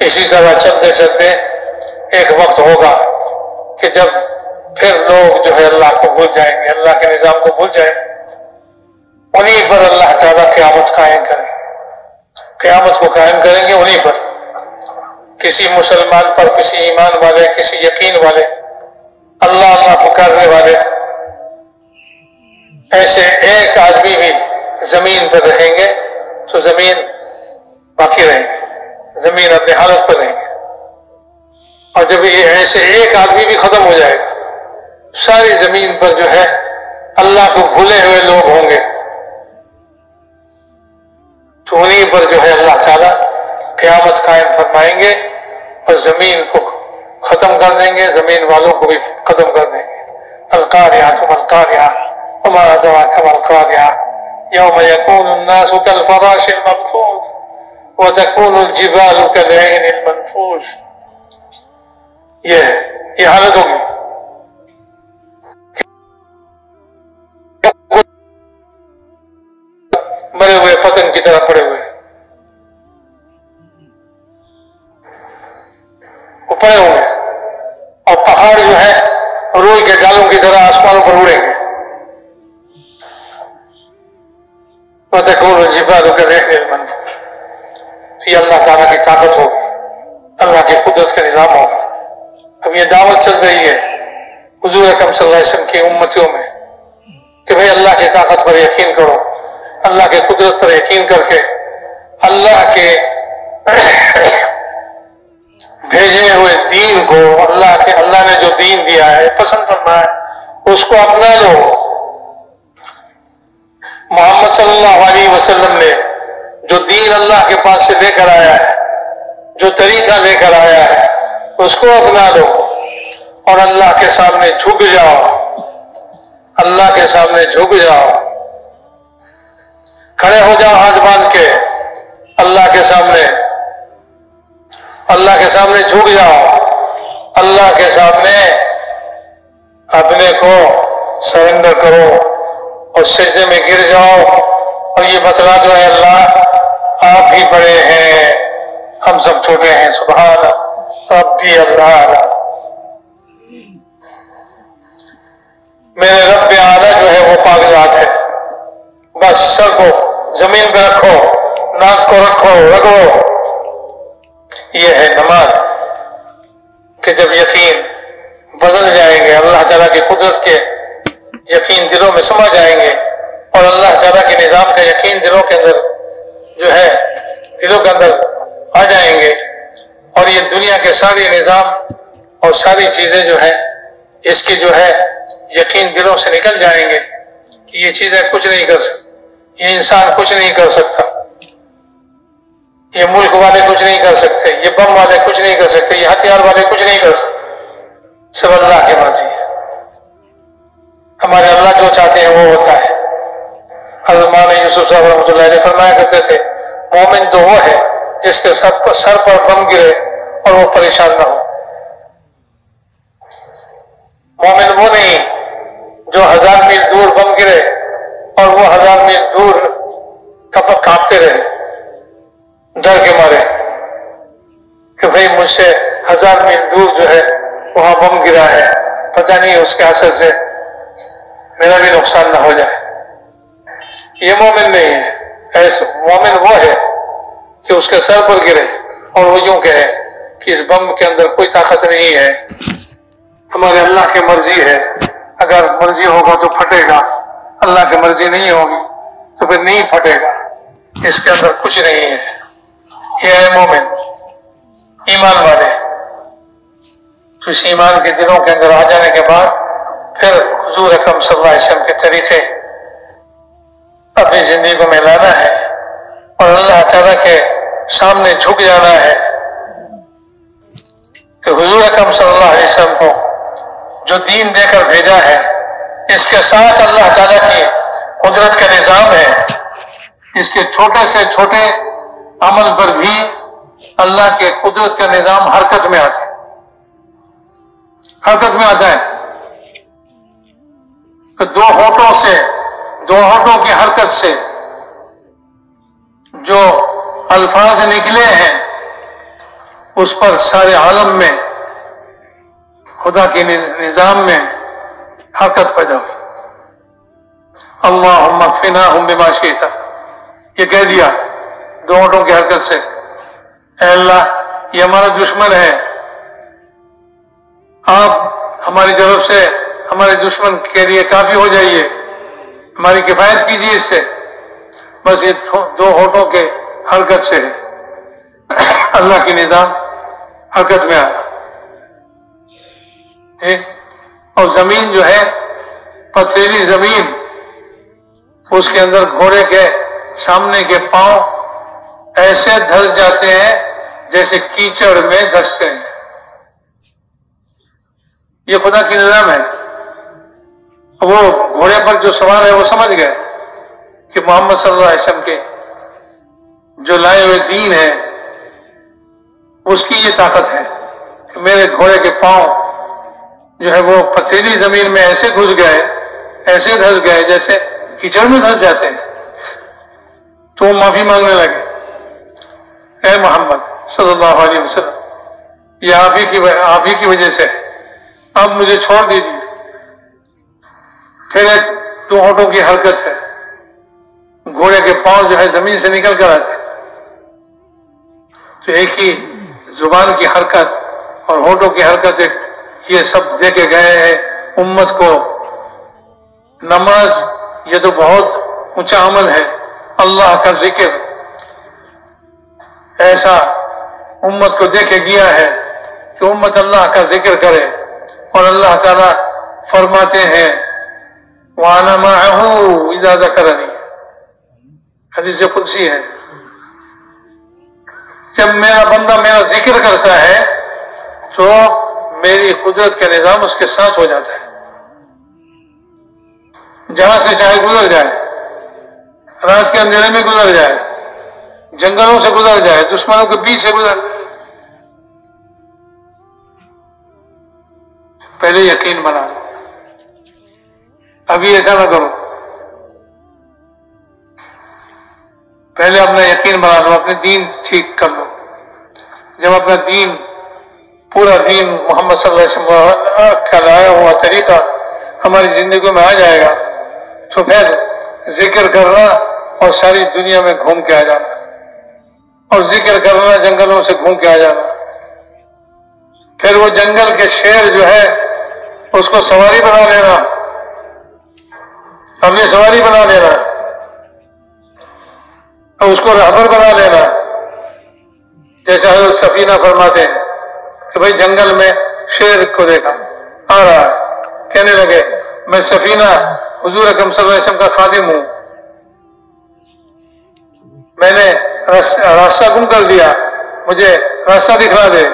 Speaker 1: اسی طرح چلتے چلتے ایک وقت ہوگا کہ جب پھر لوگ جو ہے اللہ کو بھول جائیں گے، اللہ کے نظام کو بھول جائیں گے، انہیں پر اللہ تعالیٰ قیامت قائم کریں گے، قیامت کو قائم کریں گے انہیں پر، کسی مسلمان پر، کسی ایمان والے، کسی یقین والے، اللہ اللہ پکارنے والے، ایسے ایک آدمی بھی زمین پر رہیں گے تو زمین باقی رہیں گے، زمین اپنے حالت پر رہیں گے، اور جب یہ ایسے ایک آدمی بھی ختم ہو جائے گا، ساری زمین پر جو ہے اللہ کو بھولے ہوئے لوگ ہوں گے، تو انہیں پر جو ہے اللہ تعالیٰ قیامت قائم فرمائیں گے، اور زمین کو ختم کر دیں گے، زمین والوں کو بھی ختم کر دیں گے۔ القاریات ما القاریات وما ادراک ما القاریات یوم یکون الناس کالفراش المبثوث وتکون الجبال کالعہن المنفوش۔ یہ حالت ہوگی، مرے ہوئے پتنگ کی طرح پڑے ہوئے، وہ پڑے ہوئے، اور پہاڑ جو ہے روئی کے ڈالوں کی طرح آسمانوں پر اڑیں گے۔ وَتَكُونُ الْجِبَالُ كَالْعِهْنِ الْمَنْفُوشِ۔ یہ اللہ تعالیٰ کی طاقت ہوگی، اللہ کی قدرت کا نظام ہوگا۔ اب یہ دعوت چل رہی ہے حضور اکرم صلی اللہ علیہ وسلم کی امتیوں میں کہ بھئی اللہ کی طاقت پر یقین کرو، اللہ کے قدرت پر یقین کر کے اللہ کے بھیجے ہوئے دین کو، اللہ نے جو دین دیا ہے، پسند فرمایا ہے، اس کو اپنا لو۔ محمد صلی اللہ علیہ وسلم نے جو دین اللہ کے پاس سے لے کر آیا ہے، جو طریقہ لے کر آیا ہے، اس کو اپنا لو اور اللہ کے سامنے جھک جاؤ، اللہ کے سامنے جھک جاؤ، کھڑے ہو جاؤ ہاتھ باندھ کے اللہ کے سامنے جھک جاؤ، اللہ کے سامنے اپنے کو سرنڈر کرو اور سجدے میں گر جاؤ اور یہ بتلا دو، اے اللہ آپ ہی بڑے ہیں، ہم سب چھوٹے ہیں، سبحان ربی اللہ، میرے رب اعلیٰ جو ہے وہ پاک ذات ہے۔ بس سر کو زمین پہ رکھو، ناک کو رگڑو۔ یہ ہے نماز کہ جب یقین بدل جائیں گے، اللہ تعالیٰ کی قدرت کے یقین دلوں میں سما جائیں گے اور اللہ تعالیٰ کے نظام کا یقین دلوں کے اندر جو ہے دلوں کے اندر آ جائیں گے، اور یہ دنیا کے سارے نظام اور ساری چیزیں جو ہیں اس کی جو ہے یقین دلوں سے نکل جائیں گے کہ یہ چیزیں کچھ نہیں کر سکتی، یہ انسان کچھ نہیں کر سکتا، یہ ملک والے کچھ نہیں کر سکتے، یہ بم والے کچھ نہیں کر سکتے، یہ ہتھیار والے کچھ نہیں کر سکتے، سب اللہ کی مرضی ہے۔ ہمارے اللہ جو چاہتے ہیں وہ ہوتا ہے۔ حضرت مولانا یوسف صاحب رحمۃ اللہ علیہ فرمایا کرتے تھے، مومن تو وہ ہے جس کے سر پر بم گرے اور وہ پریشان نہ ہو۔ مومن وہ نہیں جو 1000 میل دور بم گرے اور وہ 1000 میل دور کانپتے رہے ڈر کے مارے کہ بھئی مجھ سے 1000 میل دور جو ہے وہاں بم گرا ہے، پتہ نہیں اس کے اثر سے میرا بھی نقصان نہ ہو جائے۔ یہ مومن نہیں ہے، ایسا مومن وہ ہے کہ اس کے سر پر گرے اور وہ یوں کہے کہ اس بم کے اندر کوئی طاقت نہیں ہے، ہمارے اللہ کی مرضی ہے، اگر مرضی ہوگا تو پھٹے گا، اللہ کی مرضی نہیں ہوگی تو پھر نہیں پھٹے گا، اس کے اندر کچھ نہیں ہے۔ یہ ہے مومن، ایمان والے۔ تو اس ایمان کے دلوں کے اندر آ جانے کے بعد پھر حضور اکرم صلی اللہ علیہ وسلم کے طریقے اپنی زندگی میں لانا ہے اور اللہ تعالیٰ کے سامنے جھک جانا ہے کہ حضور اکرم صلی اللہ علیہ وسلم کو جو دین دے کر بھیجا ہے، اس کے ساتھ اللہ تعالیٰ کی قدرت کا نظام ہے، اس کے چھوٹے سے چھوٹے عمل پر بھی اللہ کے قدرت کا نظام حرکت میں آتا ہے کہ دو ہونٹوں کی حرکت سے جو الفاظ نکلے ہیں اس پر سارے عالم میں خدا کے نظام میں حرکت پیدا ہوئی۔ اللہم اکفناہم بما شئت، یہ کہہ دیا دو ہونٹوں کی حرکت سے، اے اللہ یہ ہمارا دشمن ہے، آپ ہماری طرف سے ہمارے دشمن کے لیے کافی ہو جائیے، ہماری کفایت کیجیے اس سے۔ بس یہ دو ہونٹوں کے حرکت سے اللہ کی نظام حرکت میں آیا۔ اور زمین جو ہے پتھریلی زمین، اس کے اندر گھوڑے کے سامنے کے پاؤں ایسے دھس جاتے ہیں جیسے کیچڑ میں دھستے ہیں. یہ خدا کی نظام ہے. وہ گھوڑے پر جو سوار ہے وہ سمجھ گئے کہ محمد صلی اللہ علیہ وسلم کے جو لائے ہوئے دین ہے اس کی یہ طاقت ہے کہ میرے گھوڑے کے پاؤں جو ہے وہ پتھریلی زمین میں ایسے گھس گئے، ایسے دھس گئے جیسے کیچڑ میں دھس جاتے ہیں. تو وہ معافی مانگنے لگے، اے محمد صلی اللہ علیہ وسلم، یہ آپ ہی کی وجہ سے اب مجھے چھوڑ دیجیے. پھر ایک دو ہونٹوں کی حرکت ہے، گھوڑے کے پاؤں جو ہے زمین سے نکل کر آتے، تو ایک ہی زبان کی حرکت اور ہونٹوں کی حرکت، یہ سب دے کے گئے ہیں امت کو. نماز یہ تو بہت اونچا عمل ہے، اللہ کا ذکر ایسا امت کو دے کے گیا ہے کہ امت اللہ کا ذکر کرے. اور اللہ تعالیٰ فرماتے ہیں وَأَنَا مَعَهُ إِذَا ذَكَرَنِي، حدیث قدسی ہے، جب میرا بندہ میرا ذکر کرتا ہے تو میری قدرت کا نظام اس کے ساتھ ہو جاتا ہے. جہاں سے چاہے گزر جائے، رات کے اندھیرے میں گزر جائے، جنگلوں سے گزر جائے، دشمنوں کے بیچ سے گزر جائے. پہلے یقین بنا لو، ابھی ایسا نہ کرو. پہلے اپنا یقین بنا لو، اپنے دین ٹھیک کر لو. جب اپنا دین، پورا دین محمد صلی اللہ علیہ وسلم کا لایا ہوا طریقہ ہماری زندگی میں آ جائے گا تو پھر ذکر کرنا اور ساری دنیا میں گھوم کے آ جانا، اور ذکر کرنا جنگلوں سے گھوم کے آ جانا. پھر وہ جنگل کے شیر جو ہے اس کو سواری بنا لینا، اپنی سواری بنا لینا، اور اس کو رہبر بنا لینا. جیسے حضرت سفینہ فرماتے ہیں کہ بھائی جنگل میں شیر کو دیکھا آ رہا ہے، کہنے لگے میں سفینہ حضور اکرم صلی اللہ علیہ وسلم کا خادم ہوں، میں نے راستہ گم کر دیا، مجھے راستہ دکھلا دے.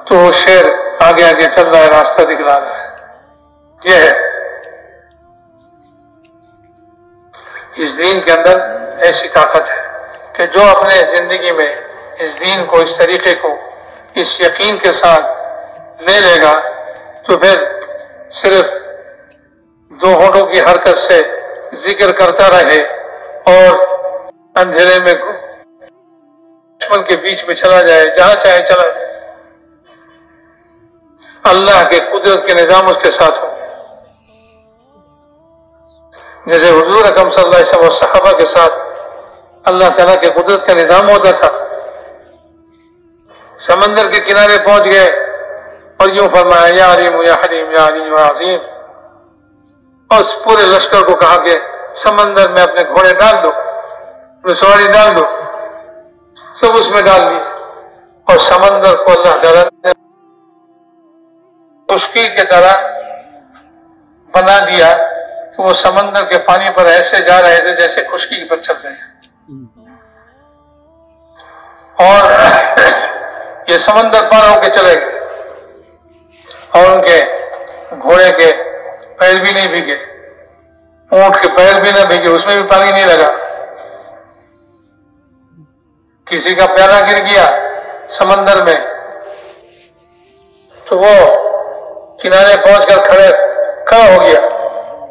Speaker 1: تو وہ شیر آگے آگے چل رہا ہے، راستہ دکھلا رہا ہے. یہ ہے اس دین کے اندر ایسی طاقت ہے کہ جو اپنے زندگی میں اس دین کو، اس طریقے کو، اس یقین کے ساتھ لے لے گا تو پھر صرف دو ہونٹوں کی حرکت سے ذکر کرتا رہے اور اندھیرے میں دشمن کے بیچ میں چلا جائے، جہاں چاہے چلا جائے، اللہ کے قدرت کے نظام اس کے ساتھ ہو. جیسے حضور اکرم صلی اللہ علیہ وسلم اور صحابہ کے ساتھ اللہ تعالیٰ کے قدرت کا نظام ہوتا تھا. سمندر کے کنارے پہنچ گئے اور یوں فرمایا یا علیم یا حلیم یا علیم یا عظیم، اور اس پورے لشکر کو کہا کہ سمندر میں اپنے گھوڑے ڈال دو، اپنی سواری ڈال دو. سب اس میں ڈال دیے اور سمندر کو اللہ تعالیٰ نے خشکی کی طرح بنا دیا کہ وہ سمندر کے پانی پر ایسے جا رہے تھے جیسے خشکی پر چل رہے ہیں. اور یہ سمندر پار ہو کے چلے گئے اور ان کے گھوڑے کے پیر بھی نہیں بھیگے، اونٹ کے پیر بھی نہ بھیگے، اس میں بھی پانی نہیں لگا. کسی کا پیالہ گر گیا سمندر میں تو وہ کنارے پہنچ کر کھڑا ہو گیا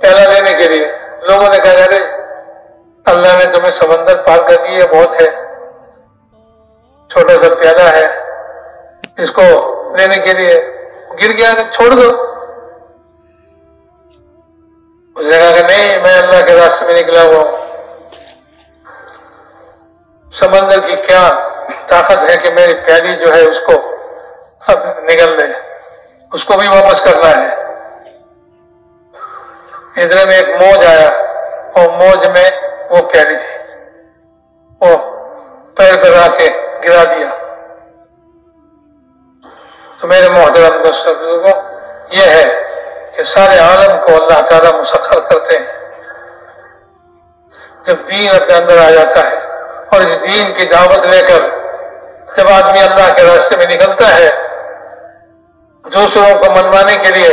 Speaker 1: پیالہ لینے کے لیے. لوگوں نے کہا ارے اللہ نے تمہیں سمندر پار کر دیا، بہت ہے، چھوٹا سا پیالہ ہے، اس کو لینے کے لیے گر گیا، چھوڑ دو. اس نے کہا کہ نہیں، میں اللہ کے راستے میں نکلا ہوا ہوں. سمندر کی کیا طاقت ہے کہ میری پیالی جو ہے اس کو اب نگل لے، اس کو بھی واپس کرنا ہے. ادھر میں ایک موج آیا اور موج میں وہ پیالی تھی، وہ پیر پر آ کے گرا دیا. تو میرے محترم دوستوں، یہ ہے کہ سارے عالم کو اللہ تعالیٰ مسخر کرتے ہیں. جب دین اپنے اندر آ جاتا ہے اور اس دین کی دعوت لے کر جب آدمی اللہ کے راستے میں نکلتا ہے دوسروں کو منوانے کے لیے،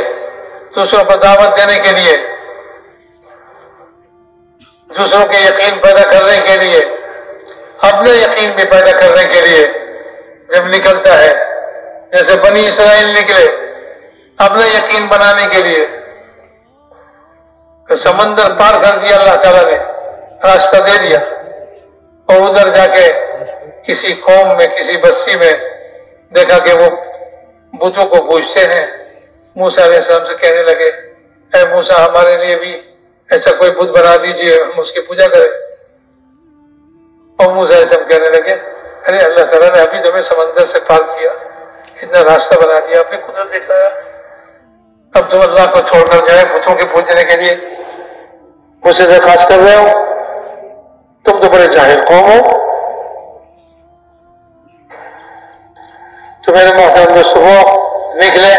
Speaker 1: دوسروں کو دعوت دینے کے لیے، دوسروں کے یقین پیدا کرنے کے لیے، اپنے یقین بھی پیدا کرنے کے لیے جب نکلتا ہے، جیسے بنی اسرائیل نکلے اپنا یقین بنانے کے لیے، تو سمندر پار کر دیا اللہ تعالیٰ نے، راستہ دے دیا، اور ادھر جا کے کسی قوم میں، کسی بستی میں دیکھا کہ وہ بتوں کو پوجتے ہیں۔ موسیٰ علیہ السلام سے کہنے لگے اے موسیٰ ہمارے لیے بھی ایسا کوئی بت بنا دیجئے، ہم اس کی پوجا کریں۔ اور موسیٰ علیہ السلام کہنے لگے ارے اللہ تعالیٰ نے ابھی تمہیں سمندر سے پار کیا، اتنا راستہ بنا دیا، آپ نے قدرت دکھایا، اب تم اللہ کو چھوڑ کر جائے بتوں کے پوجنے کے لیے مجھ سے درخواست کر رہے ہو؟ تم تو بڑے جاہل قوم ہو۔ تو میرے محترم دوستو وہ نکلے،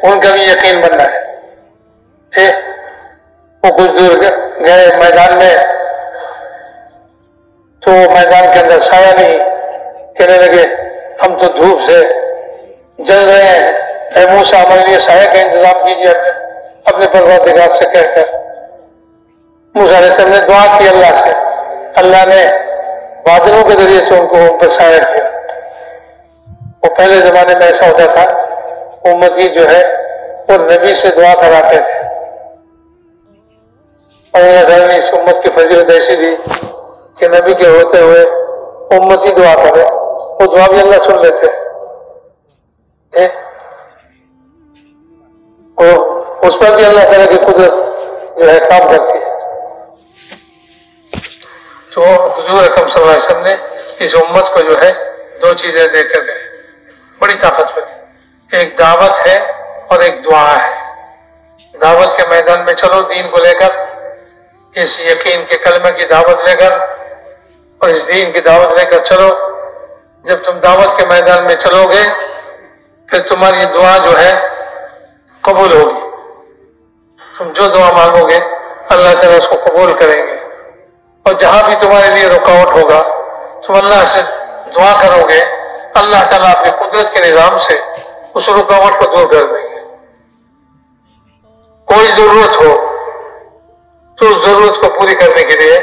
Speaker 1: ان کا بھی یقین بننا ہے۔ وہ کچھ دور گئے میدان میں، تو میدان کے اندر سایہ نہیں، کہنے لگے ہم تو دھوپ سے جل رہے ہیں، اے موسیٰ ہمارے لیے سایہ کا انتظام کیجیے اپنے پروردگار سے کہہ کر۔ موسیٰ علیہ السلام نے دعا کی اللہ سے، اللہ نے بادلوں کے ذریعے سے ان پر سایہ کیا۔ وہ پہلے زمانے میں ایسا ہوتا تھا، امتی جو ہے وہ نبی سے دعا کراتے تھے، اور اللہ تعالیٰ نے اس امت کی فضیلت ایسی دی کہ نبی کے ہوتے ہوئے امتی دعا کرے، وہ دعا بھی اللہ سن لیتے ہیں، اور اس پر بھی اللہ تعالیٰ کی قدرت جو ہے کام کرتی ہے۔ تو حضور اکرم صلی اللہ علیہ وسلم نے اس امت کو جو ہے دو چیزیں دے کر گئے، بڑی طاقت والی، ایک دعوت ہے اور ایک دعا ہے۔ دعوت کے میدان میں چلو دین کو لے کر، اس یقین کے کلمہ کی دعوت لے کر اور اس دین کی دعوت لے کر چلو۔ جب تم دعوت کے میدان میں چلو گے پھر تمہاری دعا جو ہے قبول ہوگی، تم جو دعا مانگو گے اللہ تعالیٰ اس کو قبول کریں گے، اور جہاں بھی تمہارے لیے رکاوٹ ہوگا تم اللہ سے دعا کرو گے، اللہ تعالیٰ اپنی قدرت کے نظام سے اس رکاوٹ کو دور کر دیں گے۔ کوئی ضرورت ہو تو اس ضرورت کو پوری کرنے کے لیے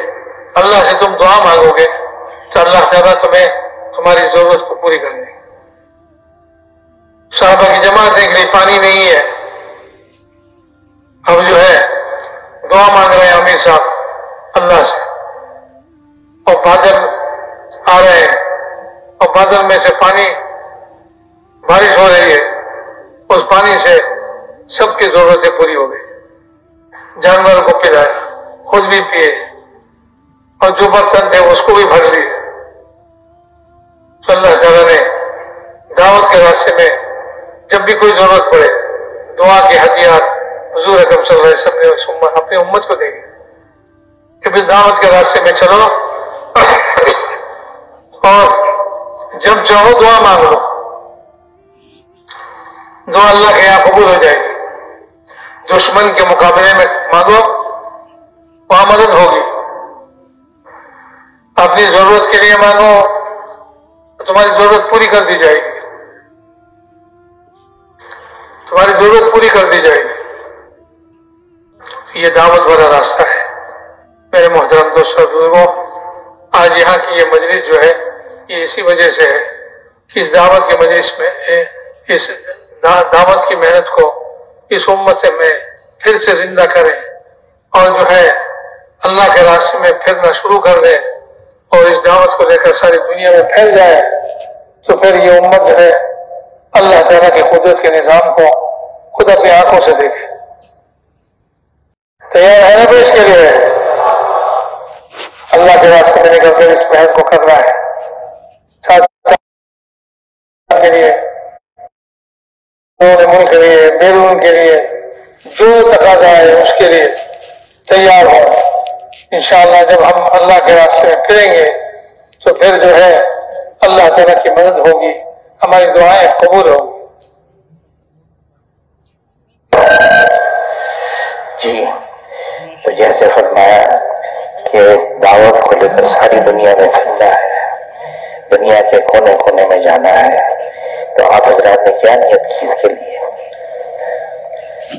Speaker 1: اللہ سے تم دعا مانگو گے تو اللہ تعالیٰ تمہیں تمہاری ضرورت کو پوری کر دیں گے۔ صحابہ کی جماعت دیکھ رہی، پانی نہیں ہے، اب جو ہے دعا مانگ رہے ہیں امیر صاحب اللہ سے، اور بادل آ رہے ہیں، اور بادل میں سے پانی، بارش ہو رہی ہے، اس پانی سے سب کی ضرورتیں پوری ہو گئی، جانوروں کو پلایا، خود بھی پیے، اور جو برتن تھے اس کو بھی بھر لیے۔ تو اللہ تعالیٰ نے دعوت کے راستے میں جب بھی کوئی ضرورت پڑے دعا کے ہتھیار حضور اکرم صلی اللہ علیہ وسلم نے اپنی امت کو دیں گے کہ پھر دعوت کے راستے میں چلو اور جب چاہو دعا مانگ لو، دعا اللہ کے یہاں قبول ہو جائے گی۔ دشمن کے مقابلے میں مانگو وہاں مدد ہوگی، اپنی ضرورت کے لیے مانگو تو تمہاری ضرورت پوری کر دی جائے گی، تمہاری ضرورت پوری کر دی جائے گی۔ یہ دعوت والا راستہ ہے میرے محترم دوستوں بزرگوں۔ آج یہاں کی یہ مجلس جو ہے یہ اسی وجہ سے ہے کہ اس دعوت کی مجلس میں اس دعوت کی محنت کو اس امت سے میں پھر سے زندہ کریں، اور جو ہے اللہ کے راستے میں پھرنا شروع کر دیں، اور اس دعوت کو لے کر ساری دنیا میں پھیل جائے، تو پھر یہ امت جو ہے اللہ تعالیٰ کی قدرت کے نظام کو خود اپنی آنکھوں سے دیکھے۔ تیار ہے نا بھی اس کے لیے؟ اللہ کے راستے میں نکل کر اس محنت کو کرنا ہے، کے لیے، ملک کے لیے، بیرون کے لیے، جو تقاضا ہے اس کے لیے تیار ہو۔ انشاءاللہ جب ہم اللہ کے راستے میں پھریں گے تو پھر جو ہے اللہ تعالیٰ کی مدد ہوگی، ہماری دعائیں قبول ہوں۔
Speaker 2: جی تو جیسے فرمایا کہ اس دعوت کو لے کر ساری دنیا میں پھیلنا ہے، دنیا کے کونے کونے میں جانا ہے، تو آپ حضرات نے کیا نیت کی اس کے لیے؟